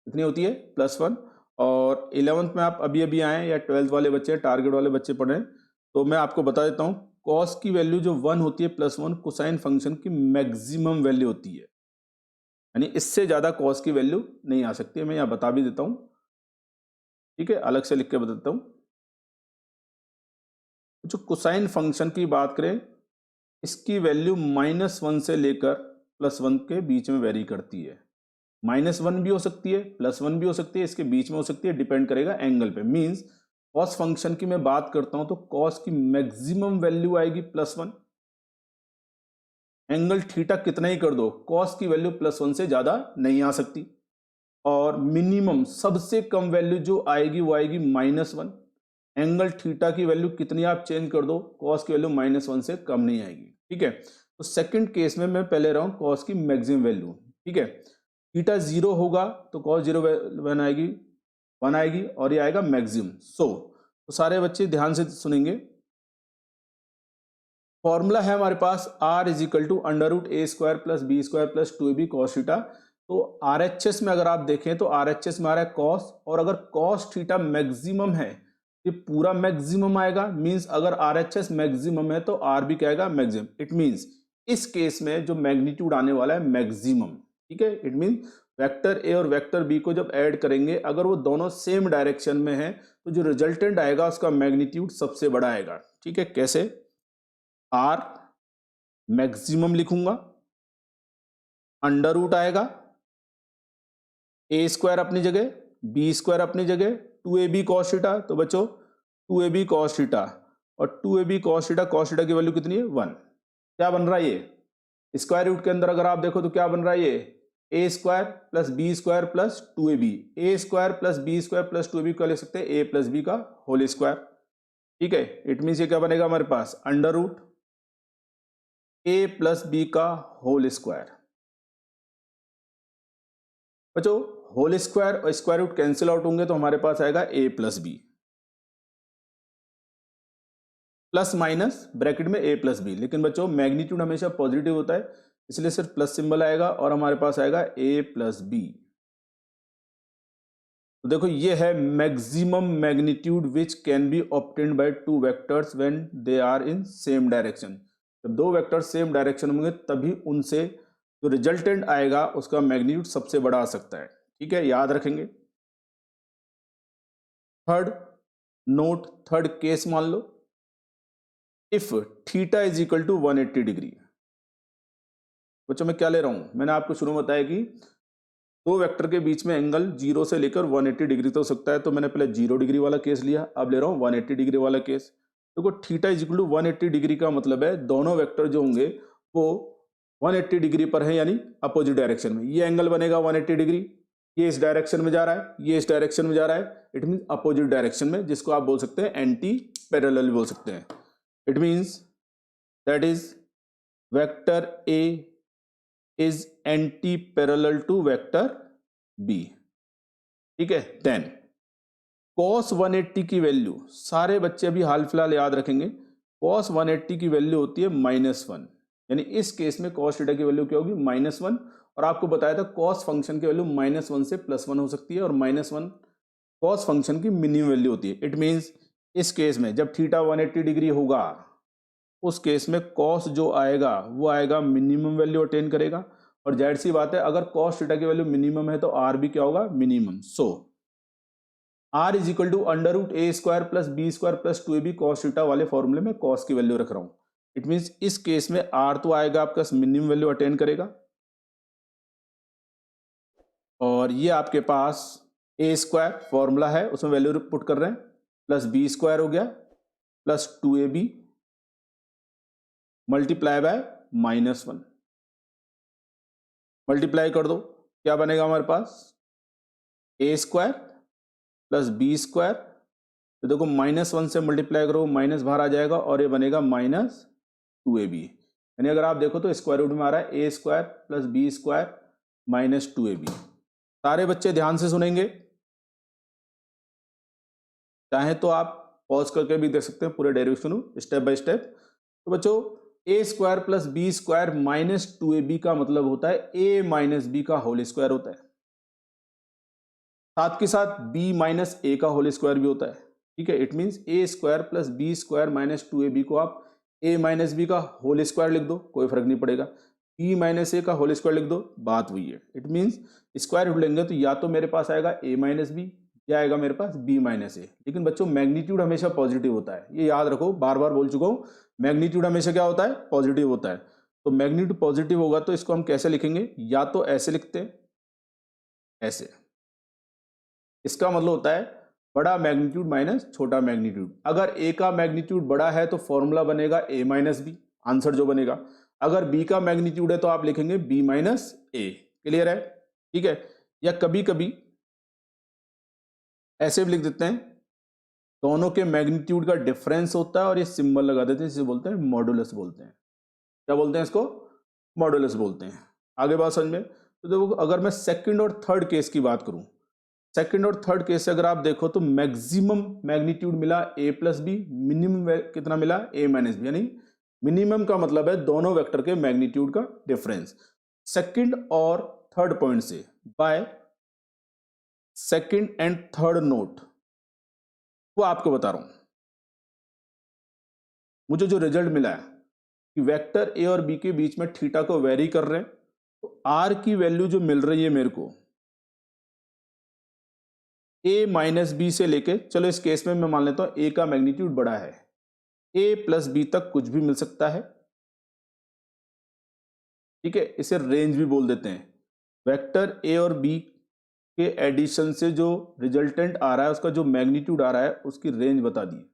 कितनी होती है, +1। और 11th में आप अभी अभी आए या 12th वाले बच्चे, टारगेट वाले बच्चे पढ़ रहे हैं, तो मैं आपको बता देता हूं, कॉस की वैल्यू जो 1 होती है +1 कोसाइन फंक्शन की मैक्सिमम वैल्यू होती है, यानी इससे ज्यादा कॉस की वैल्यू नहीं आ सकती है। मैं यहां बता भी देता हूं, ठीक है, अलग से लिख के बताता हूं। जो कोसाइन फंक्शन की बात करें इसकी वैल्यू -1 से लेकर +1 के बीच में वेरी करती है। -1 भी हो सकती है, +1 भी हो सकती है, इसके बीच में हो सकती है, डिपेंड करेगा एंगल पे। मीन्स कॉस फंक्शन की मैं बात करता हूं तो कॉस की मैक्सिमम वैल्यू आएगी +1। एंगल थीटा कितना ही कर दो, कॉस की वैल्यू +1 से ज्यादा नहीं आ सकती। और मिनिमम सबसे कम वैल्यू जो आएगी वो आएगी -1। एंगल थीटा की वैल्यू कितनी आप चेंज कर दो, कॉस की वैल्यू -1 से कम नहीं आएगी। ठीक है, तो सेकंड केस में मैं पहले रहा हूं कॉस की मैक्सिमम वैल्यू। ठीक है, थीटा 0 होगा तो कॉस 0 1 आएगी, 1 आएगी और ये आएगा मैक्सिमम। तो सारे बच्चे ध्यान से सुनेंगे। फॉर्मूला है हमारे पास r is equal to √a² + b² + 2ab cos theta. तो RHS में अगर आप देखें तो RHS में आ रहा है कॉस, और अगर कॉस थीटा मैक्सिमम है, ये पूरा मैक्सिमम आएगा। मींस अगर RHS मैक्सिमम है तो R भी क्या आएगा, मैक्सिमम। इट मींस इस केस में जो मैग्नीट्यूड आने वाला है मैक्सिमम। ठीक है, इट मींस वेक्टर ए और वेक्टर बी को जब ऐड करेंगे, अगर वो दोनों सेम डायरेक्शन में है तो जो रिजल्टेंट आएगा उसका मैग्नीट्यूड सबसे बड़ा आएगा। ठीक है, कैसे? आर मैक्सिमम लिखूंगा, अंडर रूट आएगा, a² अपनी जगह, b² अपनी जगह, 2ab cos थीटा। तो बच्चों 2ab cos थीटा, और 2ab cos थीटा की वैल्यू कितनी है, 1। क्या बन रहा है ये, स्क्वायर रूट के अंदर अगर आप देखो तो क्या बन रहा है ये, a² + b² + 2ab। a² + b² + 2ab क्या लिख सकते हैं, a + b का होल स्क्वायर। ठीक है, इट मीन्स ये क्या बनेगा हमारे पास, अंडर रूट a + b का होल स्क्वायर। बच्चों होल स्क्वायर और स्क्वायर रूट कैंसिल आउट होंगे तो हमारे पास आएगा a + b, plus minus bracket में a + b। लेकिन बच्चों मैग्नीट्यूड हमेशा पॉजिटिव होता है, इसलिए सिर्फ प्लस सिंबल आएगा और हमारे पास आएगा a + b। तो देखो ये है maximum magnitude which can be obtained by two vectors when they are in same direction. जब दो वेक्टर सेम डायरेक्शन होंगे तभी उनसे जो रिजल्टेंट आएगा उसका मैग्नीट्यूड सबसे बड़ा आ सकता है। ठीक है, याद रखेंगे। थर्ड नोट, थर्ड केस मान लो, if theta is equal to 180 degree. बच्चों मैं क्या ले रहा हूं, मैंने आपको शुरू में बताया कि दो वेक्टर के बीच में एंगल 0 से लेकर 180 डिग्री तो हो सकता है। तो मैंने पहले 0 डिग्री वाला केस लिया, अब ले रहा हूं 180 डिग्री वाला केस। देखो theta is equal to 180 degree का मतलब है दोनों वेक्टर जो होंगे वो 180 डिग्री पर है, यानी अपोजिट डायरेक्शन में। ये एंगल बनेगा 180 डिग्री, ये इस डायरेक्शन में जा रहा है, ये इस डायरेक्शन में जा रहा है। इट मीन अपोजिट डायरेक्शन में, जिसको आप बोल सकते हैं एंटी पैरेलल बोल सकते हैं। It means that is vector A is anti parallel to vector B. ठीक है, देन cos 180 की वैल्यू सारे बच्चे अभी हाल फिलहाल याद रखेंगे। cos 180 की वैल्यू होती है -1, यानी इस केस में cos थीटा की वैल्यू क्या होगी, -1। और आपको बताया था cos फंक्शन की वैल्यू -1 से +1 हो सकती है, और -1 cos फंक्शन की मिनिमम वैल्यू होती है। इट मीन्स इस केस में जब थीटा 180 डिग्री होगा उस केस में cos जो आएगा वो आएगा मिनिमम वैल्यू अटेन करेगा। और जाहिर सी बात है अगर cos थीटा की वैल्यू मिनिमम है तो r भी क्या होगा, minimum. So r is equal to √a² + b² + 2ab cos theta वाले फॉर्मूले में cos की वैल्यू रख रहा हूं। इट मीन्स इस केस में r तो आएगा आपका मिनिमम वैल्यू अटेन करेगा, और ये आपके पास a² फॉर्मूला है उसमें वैल्यू पुट कर रहे हैं, +b² हो गया + 2ab मल्टीप्लाई बाय -1। मल्टीप्लाई कर दो, क्या बनेगा हमारे पास, a² + b²। तो देखो -1 से मल्टीप्लाई करो, माइनस बाहर आ जाएगा और ये बनेगा -2ab। यानी अगर आप देखो तो स्क्वायर रूट में आ रहा है a² + b² - 2ab। सारे बच्चे ध्यान से सुनेंगे, चाहे तो आप पॉज करके भी देख सकते हैं, पूरे डेरिवेशन स्टेप बाय स्टेप। तो बच्चों a² + b² - 2ab का मतलब होता है a - b का होल स्क्वायर होता है, साथ के साथ b - a का होल स्क्वायर भी होता है। ठीक है, it means a² + b² - 2ab को आप a - b का होल स्क्वायर लिख दो, कोई फर्क नहीं पड़ेगा। b - a का होल स्क्वायर लिख दो, बात वही है। इट मीन्स स्क्वायर रूट लेंगे तो या तो मेरे पास आएगा a - b या आएगा मेरे पास b - a। लेकिन बच्चों मैग्नीट्यूड हमेशा पॉजिटिव होता है, ये याद रखो, बार बार बोल चुका हूं। मैग्नीट्यूड हमेशा क्या होता है, पॉजिटिव होता है। तो मैग्नीट्यूड पॉजिटिव होगा तो इसको हम कैसे लिखेंगे, या तो ऐसे लिखते हैं, ऐसे। इसका मतलब होता है बड़ा मैग्नीट्यूड माइनस छोटा मैग्नीट्यूड। अगर ए का मैग्नीट्यूड बड़ा है तो फॉर्मूला बनेगा ए माइनस बी, आंसर जो बनेगा। अगर बी का मैग्नीट्यूड है तो आप लिखेंगे बी माइनस ए। क्लियर है? ठीक है। या कभी कभी ऐसे भी लिख देते हैं, दोनों के मैग्नीट्यूड का डिफरेंस होता है और ये सिंबल लगा देते हैं, इसे बोलते हैं मॉडुलस बोलते हैं। क्या बोलते हैं इसको? मॉडुलस बोलते हैं। आगे बात समझ में? तो देखो, अगर मैं सेकंड और थर्ड केस की बात करूं, सेकंड और थर्ड केस से अगर आप देखो तो मैक्सिमम मैग्नीट्यूड मिला a प्लस बी, मिनिमम कितना मिला a माइनस बी। यानी मिनिमम का मतलब है दोनों वेक्टर के मैग्नीट्यूड का डिफरेंस। सेकंड और थर्ड पॉइंट से by second and third note, वो आपको बता रहा हूं। मुझे जो रिजल्ट मिला है कि वेक्टर ए और बी के बीच में थीटा को वेरी कर रहे हैं, तो आर की वैल्यू जो मिल रही है मेरे को ए माइनस बी से लेके, चलो इस केस में मैं मान लेता हूं ए का मैग्नीट्यूड बड़ा है, ए प्लस बी तक कुछ भी मिल सकता है। ठीक है, इसे रेंज भी बोल देते हैं। वेक्टर ए और बी के एडिशन से जो रिजल्टेंट आ रहा है, उसका जो मैग्नीट्यूड आ रहा है, उसकी रेंज बता दी।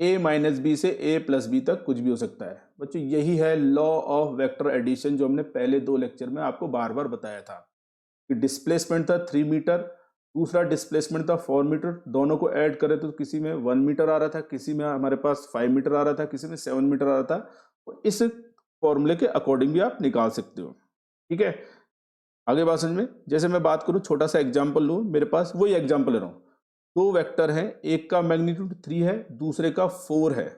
ए माइनस बी से ए प्लस बी तक कुछ भी हो सकता है। बच्चों यही है लॉ ऑफ वेक्टर एडिशन, जो हमने पहले 2 लेक्चर में आपको बार बार बताया था कि डिस्प्लेसमेंट था 3 मीटर, दूसरा डिस्प्लेसमेंट था 4 मीटर, दोनों को ऐड करें तो किसी में 1 मीटर आ रहा था, किसी में हमारे पास 5 मीटर आ रहा था, किसी में 7 मीटर आ रहा था। तो इस फॉर्मूले के अकॉर्डिंग भी आप निकाल सकते हो। ठीक है, आगे बात समझ में? जैसे मैं बात करूं, छोटा सा एग्जाम्पल लूं, मेरे पास वही एग्जाम्पल ले रहा हूं। 2 वेक्टर हैं, एक का मैग्नीट्यूड 3 है, दूसरे का 4 है।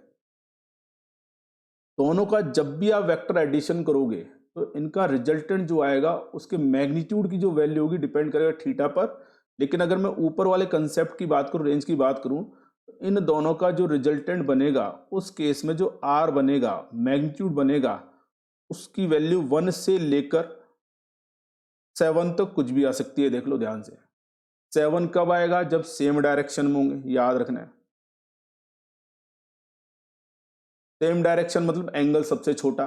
दोनों का जब भी आप वेक्टर एडिशन करोगे तो इनका रिजल्टेंट जो आएगा, उसके मैग्नीट्यूड की जो वैल्यू होगी डिपेंड करेगा थीटा पर। लेकिन अगर मैं ऊपर वाले कंसेप्ट की बात करूं, रेंज की बात करूं, तो इन दोनों का जो रिजल्टेंट बनेगा, उस केस में जो आर बनेगा, मैग्नीट्यूड बनेगा, उसकी वैल्यू 1 से लेकर 7 तक कुछ भी आ सकती है। देख लो ध्यान से। 7 कब आएगा? जब सेम डायरेक्शन में होंगे, याद रखना है। सेम डायरेक्शन मतलब एंगल सबसे छोटा,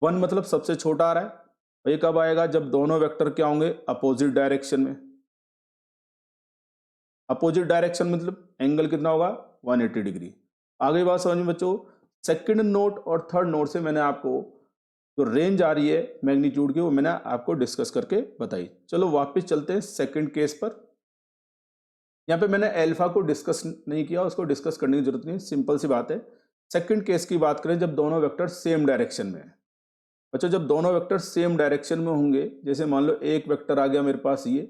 1 मतलब सबसे छोटा आ रहा है। और ये कब आएगा? जब दोनों वेक्टर क्या होंगे? अपोजिट डायरेक्शन में। अपोजिट डायरेक्शन मतलब एंगल कितना होगा? 180 डिग्री। आगे बात समझ में बच्चों? सेकंड नोट और थर्ड नोट से मैंने आपको जो रेंज आ रही है मैग्नीट्यूड की, वो मैंने आपको डिस्कस करके बताई। चलो वापस चलते हैं सेकंड केस पर। यहाँ पे मैंने अल्फा को डिस्कस नहीं किया, उसको डिस्कस करने की जरूरत नहीं, सिंपल सी बात है। सेकंड केस की बात करें, जब दोनों वेक्टर सेम डायरेक्शन में है। बच्चों जब दोनों वेक्टर सेम डायरेक्शन में होंगे, जैसे मान लो एक वेक्टर आ गया मेरे पास ये,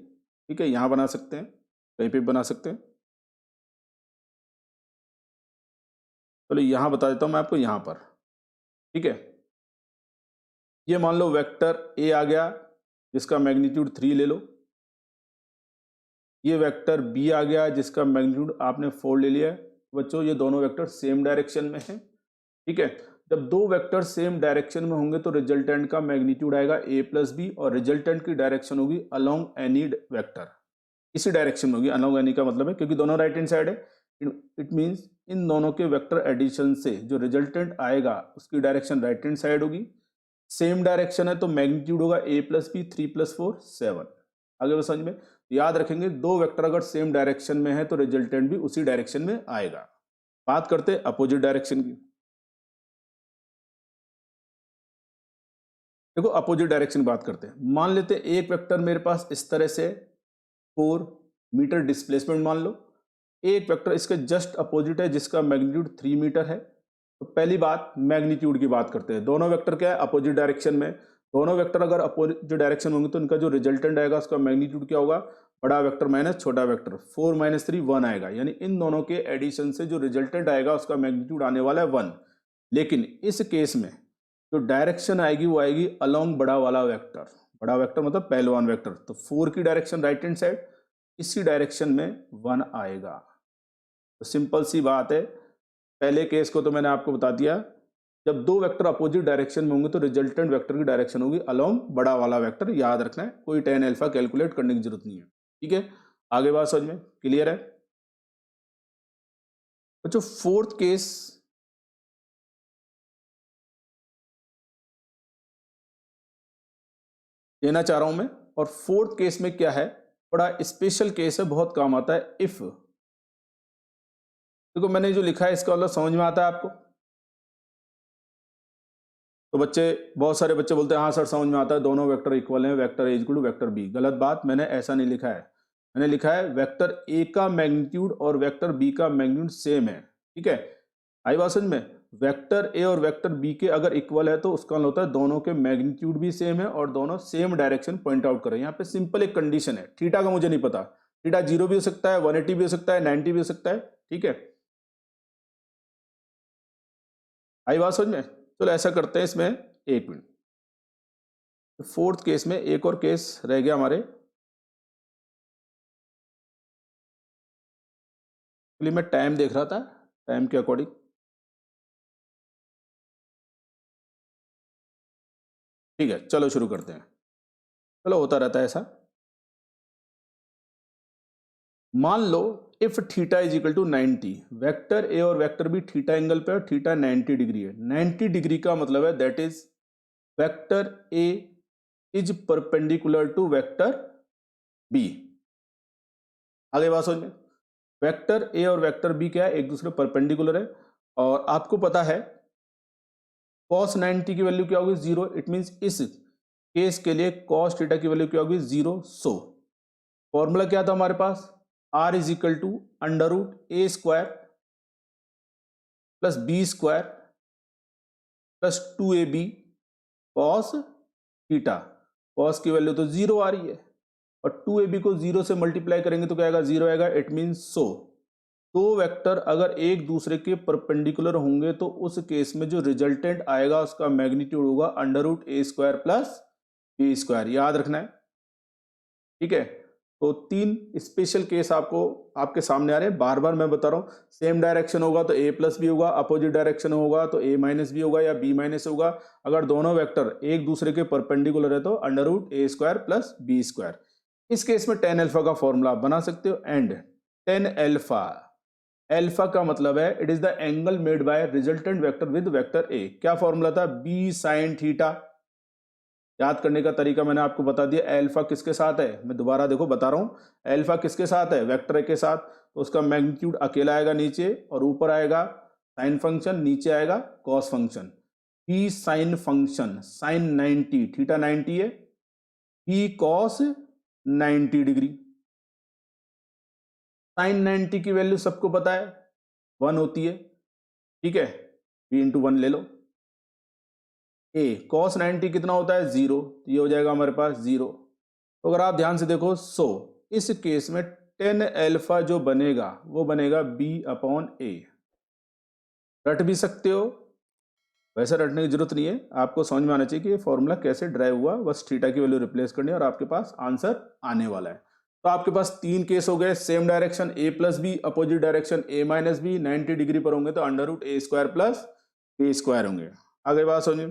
ठीक है, यहां बना सकते हैं, कहीं पे बना सकते हैं। चलो यहां बता देता हूं मैं आपको, यहां पर। ठीक है, ये मान लो वेक्टर ए आ गया, जिसका मैग्नीट्यूड 3 ले लो। ये वेक्टर बी आ गया, जिसका मैग्नीट्यूड आपने 4 ले लिया है। बच्चों ये दोनों वेक्टर सेम डायरेक्शन में हैं। ठीक है, जब दो वेक्टर सेम डायरेक्शन में होंगे तो रिजल्टेंट का मैग्नीट्यूड आएगा a प्लस बी, और रिजल्टेंट की डायरेक्शन होगी अलोंग एनी वेक्टर। इसी डायरेक्शन में होगी। अलोंग एनी का मतलब है क्योंकि दोनों राइट हैंड साइड है, इट मींस इन दोनों के वेक्टर एडिशन से जो रिजल्टेंट आएगा, उसकी डायरेक्शन राइट हैंड साइड होगी। सेम डायरेक्शन है तो मैग्नीट्यूड होगा a प्लस बी, 3 प्लस 4 7। आगे वो समझ में? याद रखेंगे, दो वेक्टर अगर सेम डायरेक्शन में है तो रिजल्टेंट भी उसी डायरेक्शन में आएगा। बात करते हैं अपोजिट डायरेक्शन की। देखो अपोजिट डायरेक्शन बात करते हैं। मान लेते हैं एक वेक्टर मेरे पास इस तरह से 4 मीटर डिस्प्लेसमेंट मान लो, एक वेक्टर इसके जस्ट अपोजिट है जिसका मैग्नीट्यूड 3 मीटर है। तो पहली बात मैग्नीट्यूड की बात करते हैं। दोनों वेक्टर क्या है? अपोजिट डायरेक्शन में। दोनों वेक्टर अगर अपोजिट डायरेक्शन होंगे तो इनका जो रिजल्टेंट आएगा, उसका मैग्नीट्यूड क्या होगा? बड़ा वेक्टर माइनस छोटा वेक्टर, 4 माइनस 3 1 आएगा। यानी इन दोनों के एडिशन से जो रिजल्टेंट आएगा, उसका मैग्नीट्यूड आने वाला है 1। लेकिन इस केस में जो डायरेक्शन आएगी वो आएगी अलोंग बड़ा वाला वेक्टर। बड़ा वेक्टर मतलब पहलवान वेक्टर। तो 4 की डायरेक्शन राइट हैंड साइड, इसी डायरेक्शन में 1 आएगा। तो सिंपल सी बात है। पहले केस को तो मैंने आपको बता दिया, जब दो वेक्टर अपोजिट डायरेक्शन में होंगे तो रिजल्टेंट वेक्टर की डायरेक्शन होगी अलोंग बड़ा वाला वेक्टर। याद रखना है, कोई tan अल्फा कैलकुलेट करने की जरूरत नहीं है। ठीक है, आगे बात समझ में क्लियर है? बच्चों फोर्थ केस कहना चाह रहा हूं मैं। और फोर्थ केस में क्या है, बड़ा स्पेशल केस है, बहुत काम आता है, इफ। देखो मैंने जो लिखा है इसका मतलब समझ में आता है आपको? तो बच्चे, बहुत सारे बच्चे बोलते हैं हाँ सर समझ में आता है, दोनों वेक्टर इक्वल हैं, vector A equal to vector B. गलत बात, मैंने ऐसा नहीं लिखा है। मैंने लिखा है वेक्टर ए का मैग्नीट्यूड और वेक्टर बी का मैग्नीट्यूड सेम है। ठीक है, आई बात समझ में? वेक्टर ए और वेक्टर बी के अगर इक्वल है तो उसका मतलब होता है दोनों के मैग्नीट्यूड भी सेम है और दोनों सेम डायरेक्शन पॉइंट आउट करें। यहाँ पे सिंपल एक कंडीशन है, थीटा का मुझे नहीं पता, थीटा 0 भी हो सकता है, 180 भी हो सकता है, 90 भी हो सकता है। ठीक है, आई बात समझ में? चलो ऐसा करते हैं, इसमें एक मिनट, फोर्थ केस में एक और केस रह गया हमारे। इसलिए मैं टाइम देख रहा था, टाइम के अकॉर्डिंग। ठीक है, चलो शुरू करते हैं। चलो, होता रहता है ऐसा। मान लो if theta is equal to 90, vector A और वेक्टर बी थीटा एंगल पे और थीटा 90 डिग्री है। 90 डिग्री का मतलब है that is vector A is perpendicular to vector B. आगे बात समझ में? वेक्टर ए और वेक्टर बी क्या है, एक दूसरे परपेंडिकुलर है। और आपको पता है cos 90 की वैल्यू क्या होगी, 0। इट मींस इस केस के लिए cos थीटा की वैल्यू क्या होगी, 0। सो फॉर्मूला क्या था हमारे पास, r is equal to under root A square plus B square plus 2ab cos theta. cos की वैल्यू तो 0 आ रही है और 2ab को 0 से मल्टीप्लाई करेंगे तो क्या आएगा, 0 आएगा। इट मींस सो दो वेक्टर अगर एक दूसरे के परपेंडिकुलर होंगे तो उस केस में जो रिजल्टेंट आएगा उसका मैग्नीट्यूड होगा under root A square plus B square. याद रखना है, ठीक है? तो तीन स्पेशल केस आपको आपके सामने आ रहे हैं, बार बार मैं बता रहा हूँ। सेम डायरेक्शन होगा तो ए प्लस बी होगा, अपोजिट डायरेक्शन होगा तो ए माइनस बी होगा या बी माइनस होगा। अगर दोनों वेक्टर एक दूसरे के परपेंडिकुलर है तो under root A square plus B square. इस केस में टेन अल्फा का फॉर्मूला आप बना सकते हो। एंड टेन अल्फा, अल्फा का मतलब है it is the angle made by resultant vector with vector ए। क्या फॉर्मूला था, बी साइन थीटा। याद करने का तरीका मैंने आपको बता दिया। अल्फा किसके साथ है, मैं दोबारा देखो बता रहा हूँ, अल्फा किसके साथ है, वेक्टर ए के साथ। तो उसका मैग्नीट्यूड अकेला आएगा नीचे और ऊपर आएगा साइन फंक्शन, नीचे आएगा cos function. P sine function sine 90, theta 90 है, पी कॉस 90 डिग्री। साइन 90 की वैल्यू सबको पता है 1 होती है, ठीक है? पी इंटू 1 ले लो। ए कॉस 90 कितना होता है, 0, तो ये हो जाएगा हमारे पास 0। तो अगर आप ध्यान से देखो, सो इस केस में टेन एल्फा जो बनेगा वो बनेगा बी अपॉन ए। रट भी सकते हो, वैसे रटने की जरूरत नहीं है, आपको समझ में आना चाहिए कि ये फॉर्मूला कैसे ड्राइव हुआ। बस थीटा की वैल्यू रिप्लेस करनी है और आपके पास आंसर आने वाला है। तो आपके पास तीन केस हो गए, सेम डायरेक्शन ए प्लस बी, अपोजिट डायरेक्शन ए माइनस बी, 90 डिग्री पर होंगे तो under root A square plus B square होंगे। आगे बात समझिए।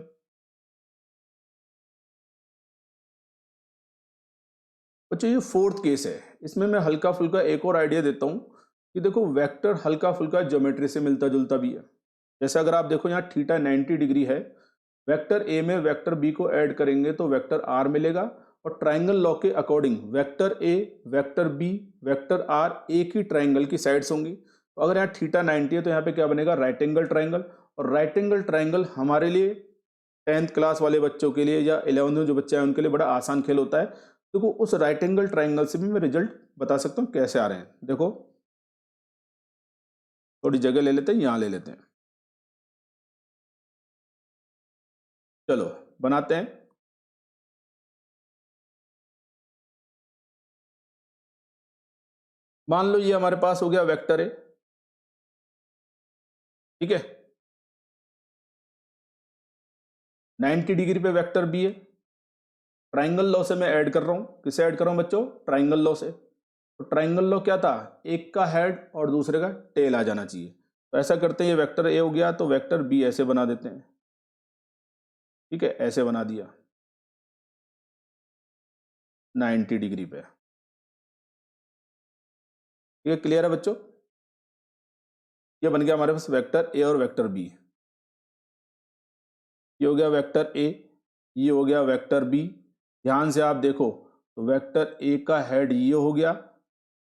बच्चों ये फोर्थ केस है, इसमें मैं हल्का फुल्का एक और आइडिया देता हूं कि देखो वेक्टर हल्का फुल्का ज्योमेट्री से मिलता जुलता भी है। जैसे अगर आप देखो यहाँ थीटा 90 डिग्री है, वेक्टर ए में वेक्टर बी को ऐड करेंगे तो वेक्टर आर मिलेगा। और ट्राइंगल लॉ के according vector A, vector B, vector R एक ही ट्राइंगल की साइड्स होंगी। तो अगर यहाँ थीटा 90 है तो यहाँ पे क्या बनेगा, राइट एंगल ट्राइंगल। और राइट एंगल ट्राइंगल हमारे लिए 10th क्लास वाले बच्चों के लिए या 11th में जो बच्चे हैं उनके लिए बड़ा आसान खेल होता है। देखो उस राइट एंगल ट्राइंगल से भी मैं रिजल्ट बता सकता हूँ कैसे आ रहे हैं। देखो थोड़ी जगह ले लेते हैं, यहाँ ले लेते हैं, चलो बनाते हैं। मान लो ये हमारे पास हो गया वेक्टर ए, ठीक है? 90 डिग्री पे वेक्टर बी है। ट्राइंगल लॉ से मैं ऐड कर रहा हूँ, किसे ऐड कर रहा हूँ बच्चों, ट्राइंगल लॉ से। तो ट्राइंगल लॉ क्या था, एक का हेड और दूसरे का टेल आ जाना चाहिए। तो ऐसा करते हैं, ये वेक्टर ए हो गया तो वेक्टर बी ऐसे बना देते हैं, ठीक है? ऐसे बना दिया 90 डिग्री पे। ठीक है, क्लियर है बच्चों? ये बन गया हमारे पास वेक्टर ए और वेक्टर बी। ये हो गया वेक्टर ए, ये हो गया वेक्टर बी, ध्यान से आप देखो तो वेक्टर ए का हेड ये हो गया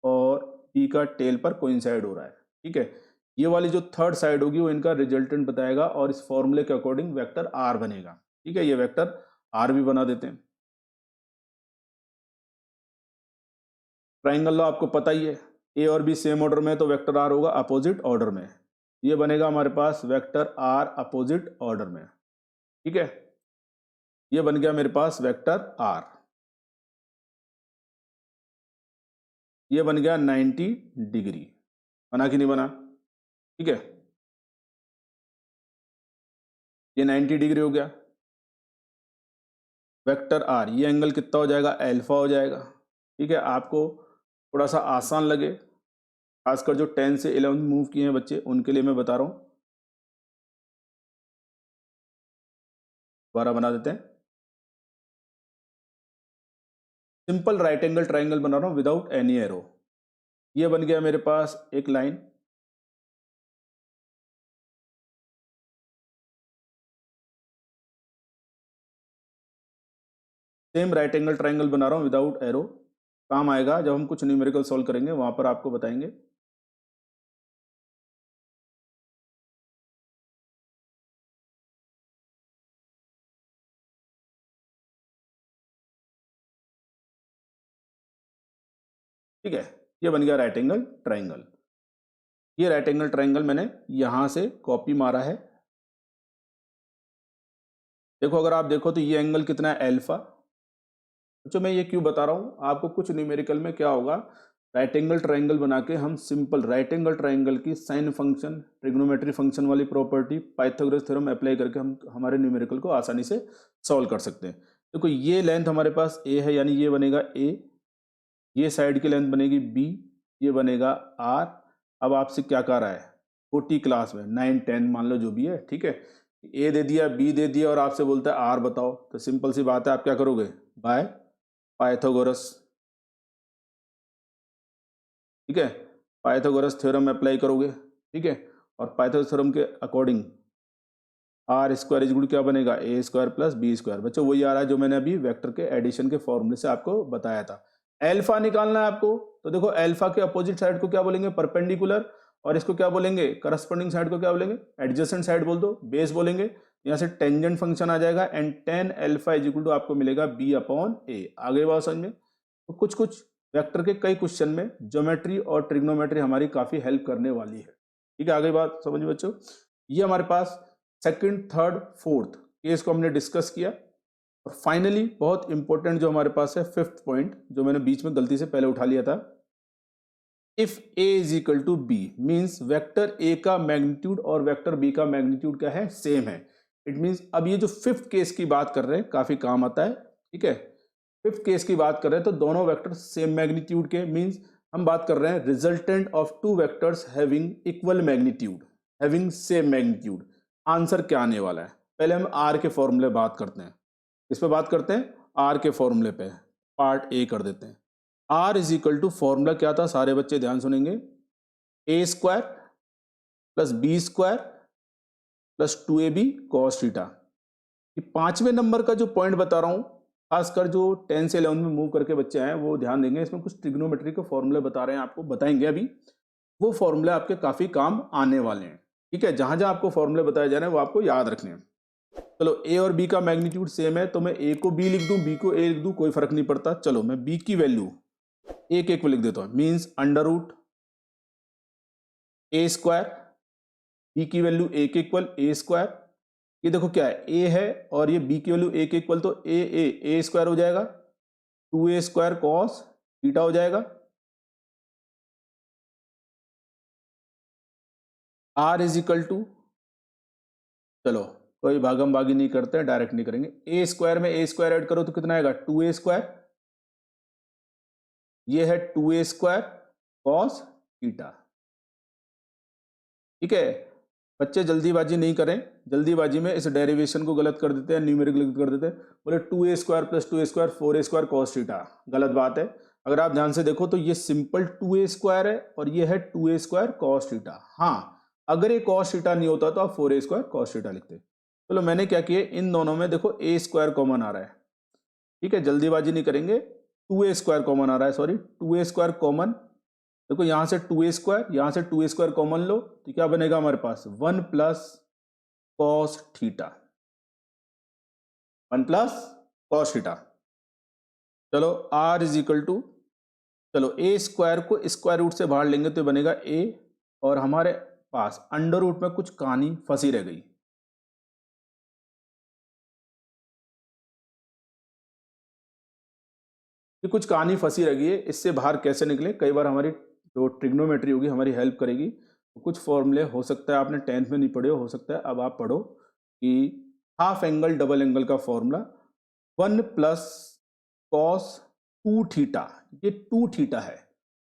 और बी का टेल पर कोइंसाइड हो रहा है, ठीक है। ये वाली जो थर्ड साइड होगी वो इनका रिजल्टेंट बताएगा और इस फॉर्मूले के अकॉर्डिंग वेक्टर आर बनेगा, ठीक है। ये वेक्टर आर भी बना देते हैं। ट्राइंगल लॉ आपको पता ही है, ए और बी सेम ऑर्डर में तो वेक्टर आर होगा अपोजिट ऑर्डर में। ये बनेगा हमारे पास वेक्टर आर अपोजिट ऑर्डर में, ठीक है। ये बन गया मेरे पास वेक्टर आर। ये बन गया 90 डिग्री, बना कि नहीं बना, ठीक है। ये 90 डिग्री हो गया। वेक्टर आर ये एंगल कितना हो जाएगा, अल्फा हो जाएगा, ठीक है। आपको थोड़ा सा आसान लगे, खासकर जो 10 से 11 मूव किए हैं बच्चे उनके लिए मैं बता रहा हूँ। दोबारा बना देते हैं। सिंपल राइट एंगल ट्राइंगल बना रहा हूँ विदाउट एनी एरो। ये बन गया मेरे पास एक line, same right angle triangle बना रहा हूँ विदाउट एरो। काम आएगा जब हम कुछ न्यूमेरिकल सॉल्व करेंगे, वहां पर आपको बताएंगे। ठीक है, ये बन गया राइट एंगल ट्राइंगल। ये राइट एंगल ट्राइंगल मैंने यहां से कॉपी मारा है। देखो अगर आप देखो तो ये एंगल कितना है, अल्फा। तो मैं ये क्यों बता रहा हूँ आपको, कुछ न्यूमेरिकल में क्या होगा, राइट एंगल ट्राइंगल बना के हम सिंपल राइट एंगल ट्राइंगल की साइन फंक्शन, ट्रिग्नोमेट्री फंक्शन वाली प्रॉपर्टी, पाइथागोरस थ्योरम अप्लाई करके हम हमारे न्यूमेरिकल को आसानी से सॉल्व कर सकते हैं। देखो ये लेंथ हमारे पास ए है, यानी ये बनेगा ए, ये साइड की लेंथ बनेगी बी, ये बनेगा आर। अब आपसे क्या कह रहा है, छोटी क्लास में 9 10 मान लो जो भी है, ठीक है। ए दे दिया, बी दे दिया और आपसे बोलता है आर बताओ, तो सिंपल सी बात है, आप क्या करोगे, बाय पाइथागोरस, ठीक है। पाइथागोरस थ्योरम अप्लाई करोगे, ठीक है। और पाइथागोरस थ्योरम के अकॉर्डिंग आर स्क्वायर इक्वल क्या बनेगा, A square plus B square. बच्चों वही आ रहा है जो मैंने अभी वेक्टर के एडिशन के फॉर्मूले से आपको बताया था। एल्फा निकालना है आपको, तो देखो एल्फा के अपोजिट साइड को क्या बोलेंगे, परपेंडिकुलर, और इसको क्या बोलेंगे, करस्पॉन्डिंग साइड को क्या बोलेंगे, एडजेसेंट साइड बोल दो, बेस बोलेंगे। यहाँ से टेंजेंट फंक्शन आ जाएगा and tan alpha is equal to आपको मिलेगा बी अपॉन ए। आगे बात समझ में। तो कुछ कुछ वेक्टर के कई क्वेश्चन में ज्योमेट्री और ट्रिग्नोमेट्री हमारी काफी हेल्प करने वाली है, ठीक है। आगे बात समझ में बच्चों। ये हमारे पास सेकंड, थर्ड, फोर्थ केस को हमने डिस्कस किया, और फाइनली बहुत इंपॉर्टेंट जो हमारे पास है फिफ्थ पॉइंट, जो मैंने बीच में गलती से पहले उठा लिया था। If A is equal to B means vector A का मैग्नीट्यूड और वेक्टर बी का मैग्नीट्यूड क्या है, सेम है। इट मीन्स अब ये जो फिफ्थ केस की बात कर रहे हैं काफी काम आता है, ठीक है। फिफ्थ केस की बात कर रहे हैं तो दोनों वेक्टर सेम मैग्नीट्यूड के, मीन्स हम बात कर रहे हैं resultant of two vectors having equal magnitude, having same magnitude. Answer क्या आने वाला है, पहले हम आर के फॉर्मूले बात करते हैं। इस पे बात करते हैं, आर के फॉर्मूले पे पार्ट ए कर देते हैं। R is equal to formula क्या था, सारे बच्चे ध्यान सुनेंगे, A square plus B square plus 2ab cos theta. ये पांचवें नंबर का जो पॉइंट बता रहा हूं, खासकर जो 10 से 11 में मूव करके बच्चे हैं वो ध्यान देंगे, इसमें कुछ ट्रिग्नोमेट्री के फॉर्मूले बता रहे हैं, आपको बताएंगे अभी। वो फॉर्मूले आपके काफी काम आने वाले हैं, ठीक है। जहां जहां आपको फॉर्मूले बताए जा रहे हैं वो आपको याद रखने हैं। चलो ए और बी का मैग्नीट्यूड सेम है, तो मैं ए को बी लिख दूं, बी को ए लिख दूं, कोई फर्क नहीं पड़ता। चलो मैं बी की वैल्यू एक एक को लिख देता हूं, means under root A square, B की वैल्यू ए के इक्वल ए स्क्वायर। ये देखो क्या है, ए है और ये बी की वैल्यू ए के इक्वल, तो ए स्क्वायर हो जाएगा, 2a स्क्वायर कॉस थीटा हो जाएगा। आर इज इक्वल टू, चलो कोई भागम भागी नहीं करते हैं, डायरेक्ट नहीं करेंगे। ए स्क्वायर में ए स्क्वायर ऐड करो तो कितना आएगा, 2a स्क्वायर। ये है 2a स्क्वायर कॉस थीटा, ठीक है। बच्चे जल्दीबाजी नहीं करें, जल्दीबाजी में इस डेरिवेशन को गलत कर देते हैं, न्यूमेरिकल गलत कर देते हैं। बोले 2a square plus 2a square 4a square cos theta, गलत बात है। अगर आप ध्यान से देखो तो ये सिंपल 2a स्क्वायर है और ये है 2a स्क्वायर कॉस थीटा। हाँ, अगर ये कॉस थीटा नहीं होता तो आप 4a स्क्वायर कॉस थीटा लिखते। चलो मैंने क्या किया, इन दोनों में देखो a स्क्वायर कॉमन आ रहा है, ठीक है, जल्दीबाजी नहीं करेंगे। 2a² कॉमन आ रहा है, सॉरी 2a² कॉमन। देखो यहाँ से 2a², यहाँ से 2a² कॉमन लो तो क्या बनेगा हमारे पास 1 plus cos theta, 1 plus cos theta. चलो r इज इक्वल टू, चलो a² को स्क्वायर रूट से बाहर लेंगे तो बनेगा a, और हमारे पास अंडर रूट में कुछ कहानी फंसी रह गई। ये कुछ कहानी फंसी रह गई है, इससे बाहर कैसे निकले। कई बार हमारी जो ट्रिग्नोमेट्री होगी हमारी हेल्प करेगी। तो कुछ फॉर्मूले हो सकता है आपने 10th में नहीं पढ़े हो सकता है अब आप पढ़ो, कि हाफ एंगल डबल एंगल का फॉर्मूला 1 प्लस कॉस 2 थीटा, ये 2 थीटा है,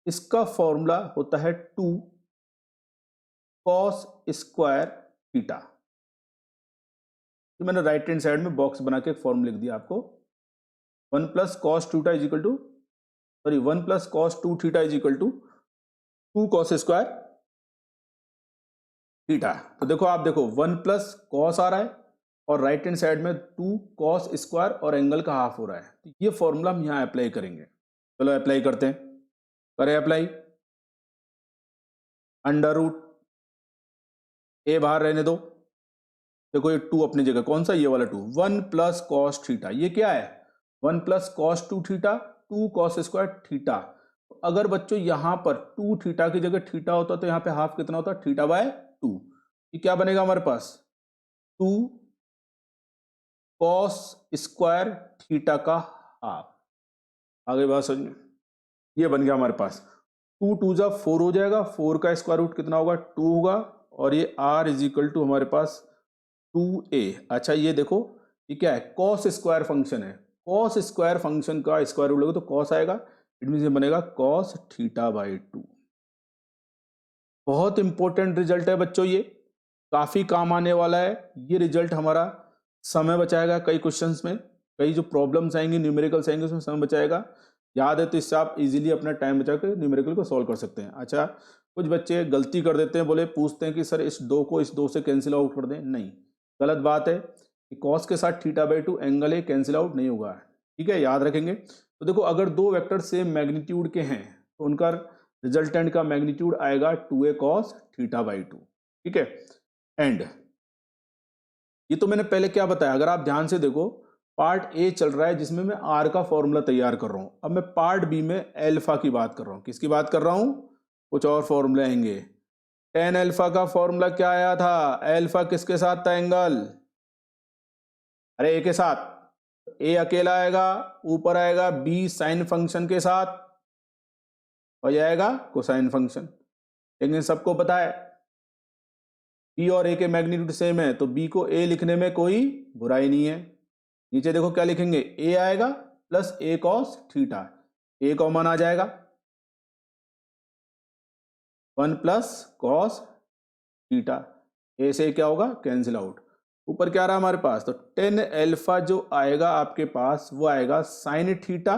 इसका फॉर्मूला होता है 2 कॉस स्क्वायर थीटा। मैंने राइट हैंड साइड में बॉक्स बना के एक फॉर्मूला लिख दिया आपको। 1 plus cos theta is equal to, sorry 1 plus cos 2 theta is equal to 2 cos square theta. तो देखो आप देखो 1 प्लस कॉस आ रहा है और राइट हैंड साइड में 2 कॉस स्क्वायर और एंगल का हाफ हो रहा है, तो ये फॉर्मूला हम यहाँ अप्लाई करेंगे। चलो अप्लाई करते हैं, करें अप्लाई। अंडर रूट ए बाहर रहने दो, देखो ये 2 अपनी जगह, कौन सा ये वाला 2, 1 प्लस कॉस थीटा, ये क्या है 1 plus cos 2 theta, 2 cos square theta. अगर बच्चों यहाँ पर 2 थीटा की जगह थीटा होता तो यहाँ पे हाफ कितना होता, थीटा बाय 2। ये क्या बनेगा हमारे पास 2 कॉस स्क्वायर थीटा का हाफ। आगे बात समझ में, ये बन गया हमारे पास 2 2 जा 4 हो जाएगा, 4 का स्क्वायर रूट कितना होगा 2 होगा, और ये r इज इक्वल टू हमारे पास 2a। अच्छा ये देखो ये क्या है, कॉस स्क्वायर फंक्शन है, कॉस स्क्वायर फंक्शन का स्क्वायर रूट लगेगा तो कॉस आएगा, इट मीन ये बनेगा कॉस थीटा बाई 2। बहुत इंपॉर्टेंट रिजल्ट है बच्चों, ये काफी काम आने वाला है। ये रिजल्ट हमारा समय बचाएगा कई क्वेश्चंस में, कई जो प्रॉब्लम्स आएंगी न्यूमेरिकल्स आएंगे उसमें समय बचाएगा। याद है तो इससे आप इजीली अपना टाइम बचा कर न्यूमेरिकल को सॉल्व कर सकते हैं। अच्छा कुछ बच्चे गलती कर देते हैं, बोले पूछते हैं कि सर इस 2 को इस 2 से कैंसिल आउट कर दें, नहीं गलत बात है कि कॉस के साथ थीटा बाई 2 एंगल है, कैंसिल आउट नहीं होगा, ठीक है याद रखेंगे। तो देखो अगर 2 वेक्टर सेम मैग्नीट्यूड के हैं तो उनका रिजल्टेंट का मैग्नीट्यूड आएगा 2a कॉस थीटा बाई 2, ठीक है। एंड ये तो मैंने पहले क्या बताया, अगर आप ध्यान से देखो पार्ट ए चल रहा है जिसमें मैं आर का फॉर्मूला तैयार कर रहा हूं, अब मैं पार्ट बी में एल्फा की बात कर रहा हूं। किसकी बात कर रहा हूं, कुछ और फॉर्मूले आएंगे। टेन एल्फा का फॉर्मूला क्या आया था, एल्फा किसके साथ था एंगल, अरे ए के साथ, ए अकेला आएगा, ऊपर आएगा बी साइन फंक्शन के साथ, और जाएगा कोसाइन फंक्शन। लेकिन सबको पता है बी और ए के मैग्नीट्यूड सेम है तो बी को ए लिखने में कोई बुराई नहीं है। नीचे देखो क्या लिखेंगे, ए आएगा प्लस ए कॉस थीटा, ए कॉमन आ जाएगा, 1 प्लस कॉस थीटा, ए से क्या होगा कैंसिल आउट। ऊपर क्या रहा हमारे पास, तो टेन एल्फा जो आएगा आपके पास वो आएगा sign theta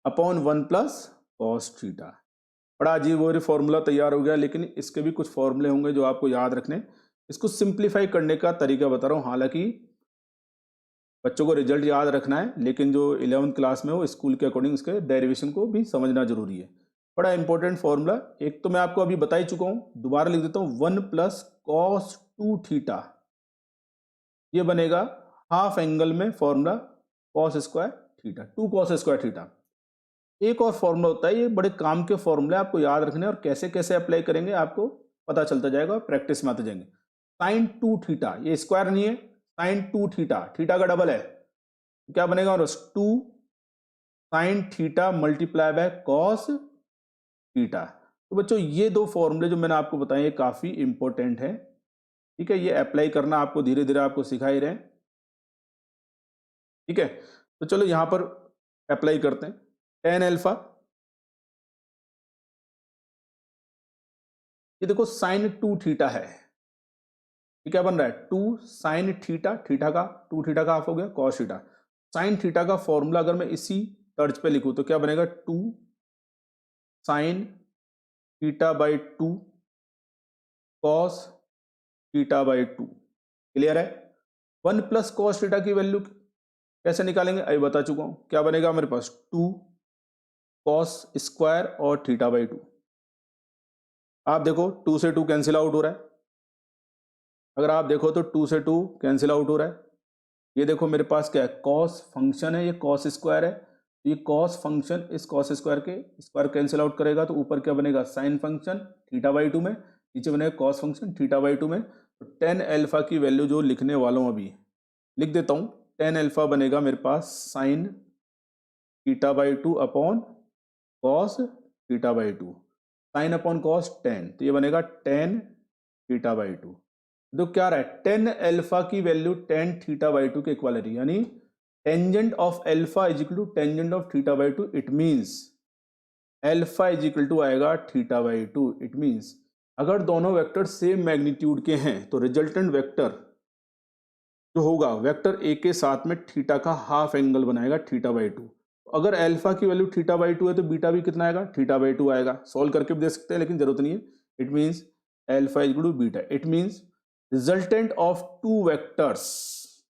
upon 1 plus cos theta. बड़ा अजीब और फॉर्मूला तैयार हो गया, लेकिन इसके भी कुछ फॉर्मूले होंगे जो आपको याद रखने। इसको सिंप्लीफाई करने का तरीका बता रहा हूँ, हालांकि बच्चों को रिजल्ट याद रखना है लेकिन जो 11th क्लास में हो स्कूल के अकॉर्डिंग इसके डेरिवेशन को भी समझना जरूरी है। बड़ा इंपॉर्टेंट फॉर्मूला, एक तो मैं आपको अभी बता ही चुका हूँ, दोबारा लिख देता हूँ 1 प्लस कॉस 2 थीटा, ये बनेगा हाफ एंगल में formula cos square theta, 2 cos square theta. एक और फॉर्मूला होता है, ये बड़े काम के फॉर्मूले आपको याद रखने, और कैसे कैसे अप्लाई करेंगे आपको पता चलता जाएगा, प्रैक्टिस में आते जाएंगे। साइन 2 थीटा, ये स्क्वायर नहीं है, साइन 2 थीटा, थीटा का डबल है, क्या बनेगा और 2 sine theta multiply by cos theta. तो बच्चों ये 2 फॉर्मूले जो मैंने आपको बताए ये काफी इंपॉर्टेंट है, ठीक है, ये अप्लाई करना आपको धीरे धीरे आपको सिखा ही रहे हैं, ठीक है। तो चलो यहां पर अप्लाई करते हैं। टेन एल्फा, ये देखो साइन 2 थीटा है, ये क्या बन रहा है 2 साइन थीटा, थीटा का 2 थीटा का हाफ हो गया कॉस थीटा। साइन थीटा का फॉर्मूला अगर मैं इसी तर्ज पे लिखूं तो क्या बनेगा 2 sign theta by 2 cos theta by 2, clear है। 1 प्लस कॉस थीटा की वैल्यू कैसे निकालेंगे अभी बता चुका हूँ। क्या बनेगा मेरे पास 2 कॉस स्क्वायर और थीटा बाई 2। आप देखो 2 से 2 कैंसिल आउट हो रहा है। अगर आप देखो तो 2 से 2 कैंसिल आउट हो रहा है। ये देखो मेरे पास क्या है, कॉस फंक्शन है, ये कॉस स्क्वायर है। ये कॉस फंक्शन इस कॉस स्क्वायर के स्क्वायर कैंसिल आउट करेगा तो ऊपर क्या बनेगा, साइन फंक्शन थीटा बाई 2 में, नीचे बनेगा कॉस फंक्शन थीटा बाई 2 में। तो टेन अल्फा की वैल्यू जो लिखने वाला हूँ अभी लिख देता हूँ। टेन अल्फा बनेगा मेरे पास sine theta by 2 upon cos theta by 2। Sine upon cos 10, तो ये बनेगा टेन थीटा बाई 2। तो क्या रहा है, टेन अल्फा की वैल्यू टेन थीटा बाई 2 के इक्वालिटी, यानी tangent of alpha is equal to tangent of theta by 2। It means alpha is equal to आएगा थीटा बाई 2। इट मींस अगर दोनों वेक्टर सेम मैग्नीट्यूड के हैं तो रिजल्टेंट वेक्टर जो होगा वेक्टर ए के साथ में थीटा का हाफ एंगल बनाएगा थीटा बाई 2। अगर अल्फा की वैल्यू थीटा बाई 2 है तो बीटा भी कितना आएगा, थीटा बाई 2 आएगा। सॉल्व करके भी दे सकते हैं लेकिन जरूरत नहीं है। It means alpha is equal to beta. It means resultant of two vectors,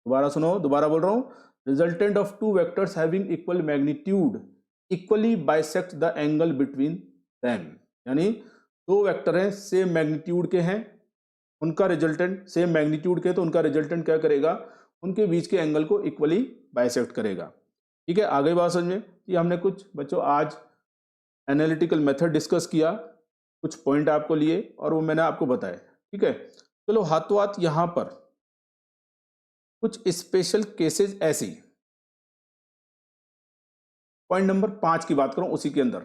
दोबारा सुनो, दोबारा बोल रहा हूं, resultant of two vectors having equal magnitude equally bisect the angle between them. यानी दो वेक्टर हैं सेम मैग्नीट्यूड के हैं, उनका रिजल्टेंट सेम मैग्नीट्यूड के, तो उनका रिजल्टेंट क्या करेगा, उनके बीच के एंगल को इक्वली बाइसेक्ट करेगा। ठीक है, आगे बात समझ में। ये हमने कुछ बच्चों आज एनालिटिकल मेथड डिस्कस किया, कुछ पॉइंट आपको लिए और वो मैंने आपको बताया। ठीक है, चलो हाथों हाथ यहां पर कुछ स्पेशल केसेस ऐसे। पॉइंट नंबर 5 की बात करूं उसी के अंदर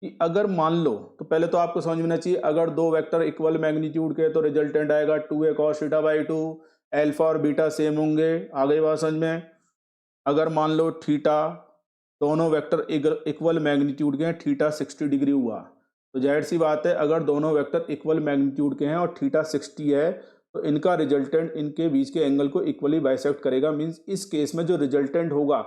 कि अगर मान लो, तो पहले तो आपको समझ में चाहिए अगर दो वेक्टर इक्वल मैग्नीट्यूड के तो रिजल्टेंट आएगा 2a cos theta by 2, alpha और बीटा सेम होंगे। आगे बात समझ में। अगर मान लो थीटा, दोनों वेक्टर इक्वल मैग्नीट्यूड के हैं, थीटा 60 डिग्री हुआ, तो जाहिर सी बात है अगर दोनों वेक्टर इक्वल मैग्नीट्यूड के हैं और थीटा 60 है तो इनका रिजल्टेंट इनके बीच के एंगल को इक्वली बाइसेक्ट करेगा। मींस इस केस में जो रिजल्टेंट होगा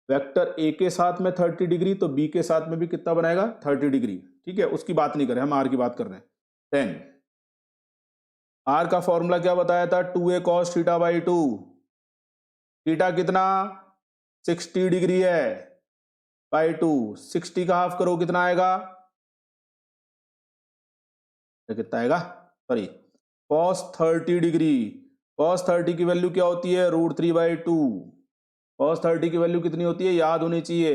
वेक्टर ए के साथ में 30 डिग्री तो बी के साथ में भी कितना बनाएगा, 30 डिग्री। ठीक है, उसकी बात नहीं कर रहे हम, आर की बात कर रहे हैं। 10 आर का फॉर्मूला क्या बताया था, 2a cos theta by 2। Theta कितना 60 डिग्री है बाई 2, 60 का हाफ करो कितना आएगा, कितना आएगा, सॉरी cos 30 डिग्री। cos 30 की वैल्यू क्या होती है, √3/2। cos 30 की वैल्यू कितनी होती है, याद होनी चाहिए,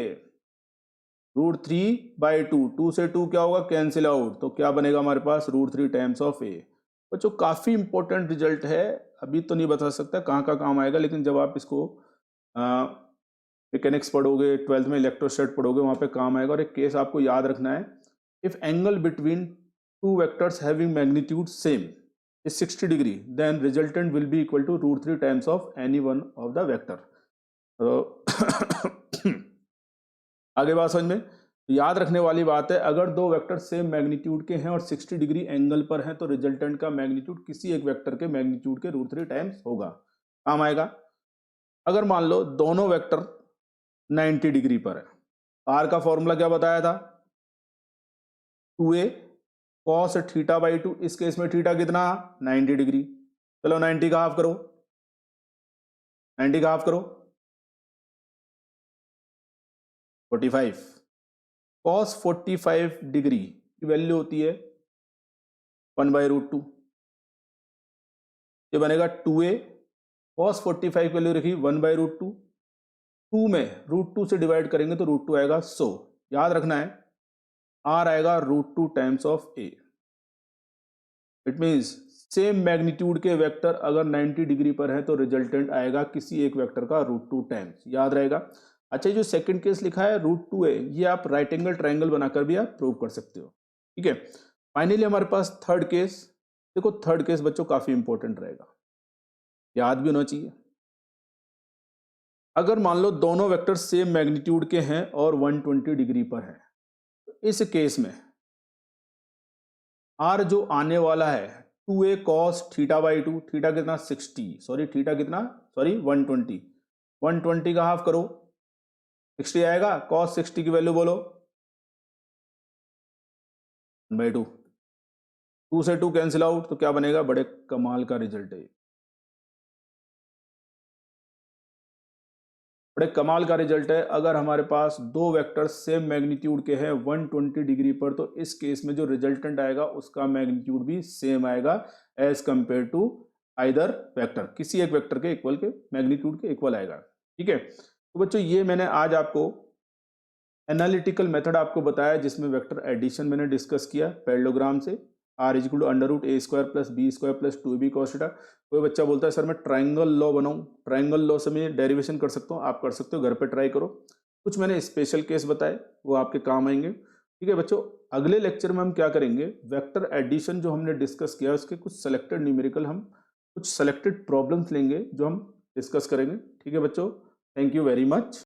√3/2। 2 से 2 क्या होगा, कैंसिल आउट, तो क्या बनेगा हमारे पास, √3 टाइम्स ऑफ a। बच्चों काफी इंपॉर्टेंट रिजल्ट है, अभी तो नहीं बता सकता कहाँ का काम आएगा, लेकिन जब आप इसको मैकेनिक्स पढ़ोगे, 12th में इलेक्ट्रोस्टैट पढ़ोगे, वहां पे काम आएगा। और एक केस आपको याद रखना है, if angle between two vectors having magnitude same is 60 degree then resultant will be equal to √3 times of any one of the vector. आगे बात समझ में। याद रखने वाली बात है, अगर दो वेक्टर सेम मैग्नीट्यूड के हैं और 60 डिग्री एंगल पर हैं तो रिजल्टेंट का मैग्नीट्यूड किसी एक वेक्टर के मैग्नीट्यूड के √3 टाइम्स होगा, काम आएगा। अगर मान लो दोनों वेक्टर 90 डिग्री पर है, आर का फॉर्मूला क्या बताया था, 2a cos थीटा बाई 2। इस केस में थीटा कितना 90 डिग्री, चलो 90 का हाफ करो, 90 का हाफ करो 45। cos 45 डिग्री की वैल्यू होती है 1/√2। ये बनेगा 2a cos 45 की वैल्यू रखी 1/√2, 2 में √2 से डिवाइड करेंगे तो √2 आएगा 100। याद रखना है आर आएगा √2 times of a। It means same magnitude के वेक्टर अगर 90 डिग्री पर है तो रिजल्टेंट आएगा किसी एक वेक्टर का √2 टाइम्स, याद रहेगा। अच्छा, जो सेकंड केस लिखा है √2a, ये आप राइट एंगल ट्रायंगल बनाकर भी आप प्रूव कर सकते हो। ठीक है, फाइनली हमारे पास थर्ड केस। देखो थर्ड केस बच्चों काफी इंपॉर्टेंट रहेगा, याद भी होना चाहिए। अगर मान लो दोनों वेक्टर सेम मैग्नीट्यूड के हैं और 120 डिग्री पर है, तो इस केस में आर जो आने वाला है 2a cos theta by 2, theta कितना 60, सॉरी थीटा कितना, सॉरी 120, 120 का हाफ करो 60 आएगा, cos 60 की वैल्यू बोलो 1/2। 2 से 2 कैंसिल आउट, तो क्या बनेगा, बड़े कमाल का रिजल्ट है। बड़े कमाल का रिजल्ट है। अगर हमारे पास दो वेक्टर सेम मैग्नीट्यूड के हैं 120 डिग्री पर, तो इस केस में जो रिजल्टेंट आएगा उसका मैग्नीट्यूड भी सेम आएगा as compare to either vector, किसी एक वेक्टर के इक्वल के मैग्नीट्यूड के इक्वल आएगा। ठीक है, तो बच्चों ये मैंने आज आपको एनालिटिकल मेथड आपको बताया जिसमें वेक्टर एडिशन मैंने डिस्कस किया पैरेललोग्राम से, R is equal to under root A square plus B square plus 2b cos theta. कोई बच्चा बोलता है सर मैं ट्राइंगल लॉ बनाऊं, ट्राइंगल लॉ से मैं डेरिवेशन कर सकता हूं, आप कर सकते हो, घर पे ट्राई करो। कुछ मैंने स्पेशल केस बताए वो आपके काम आएंगे। ठीक है बच्चों, अगले लेक्चर में हम क्या करेंगे, वेक्टर एडिशन जो हमने डिस्कस किया उसके कुछ सेलेक्टेड न्यूमेरिकल, हम कुछ सेलेक्टेड प्रॉब्लम्स लेंगे जो हम डिस्कस करेंगे। ठीक है बच्चों, थैंक यू वेरी मच।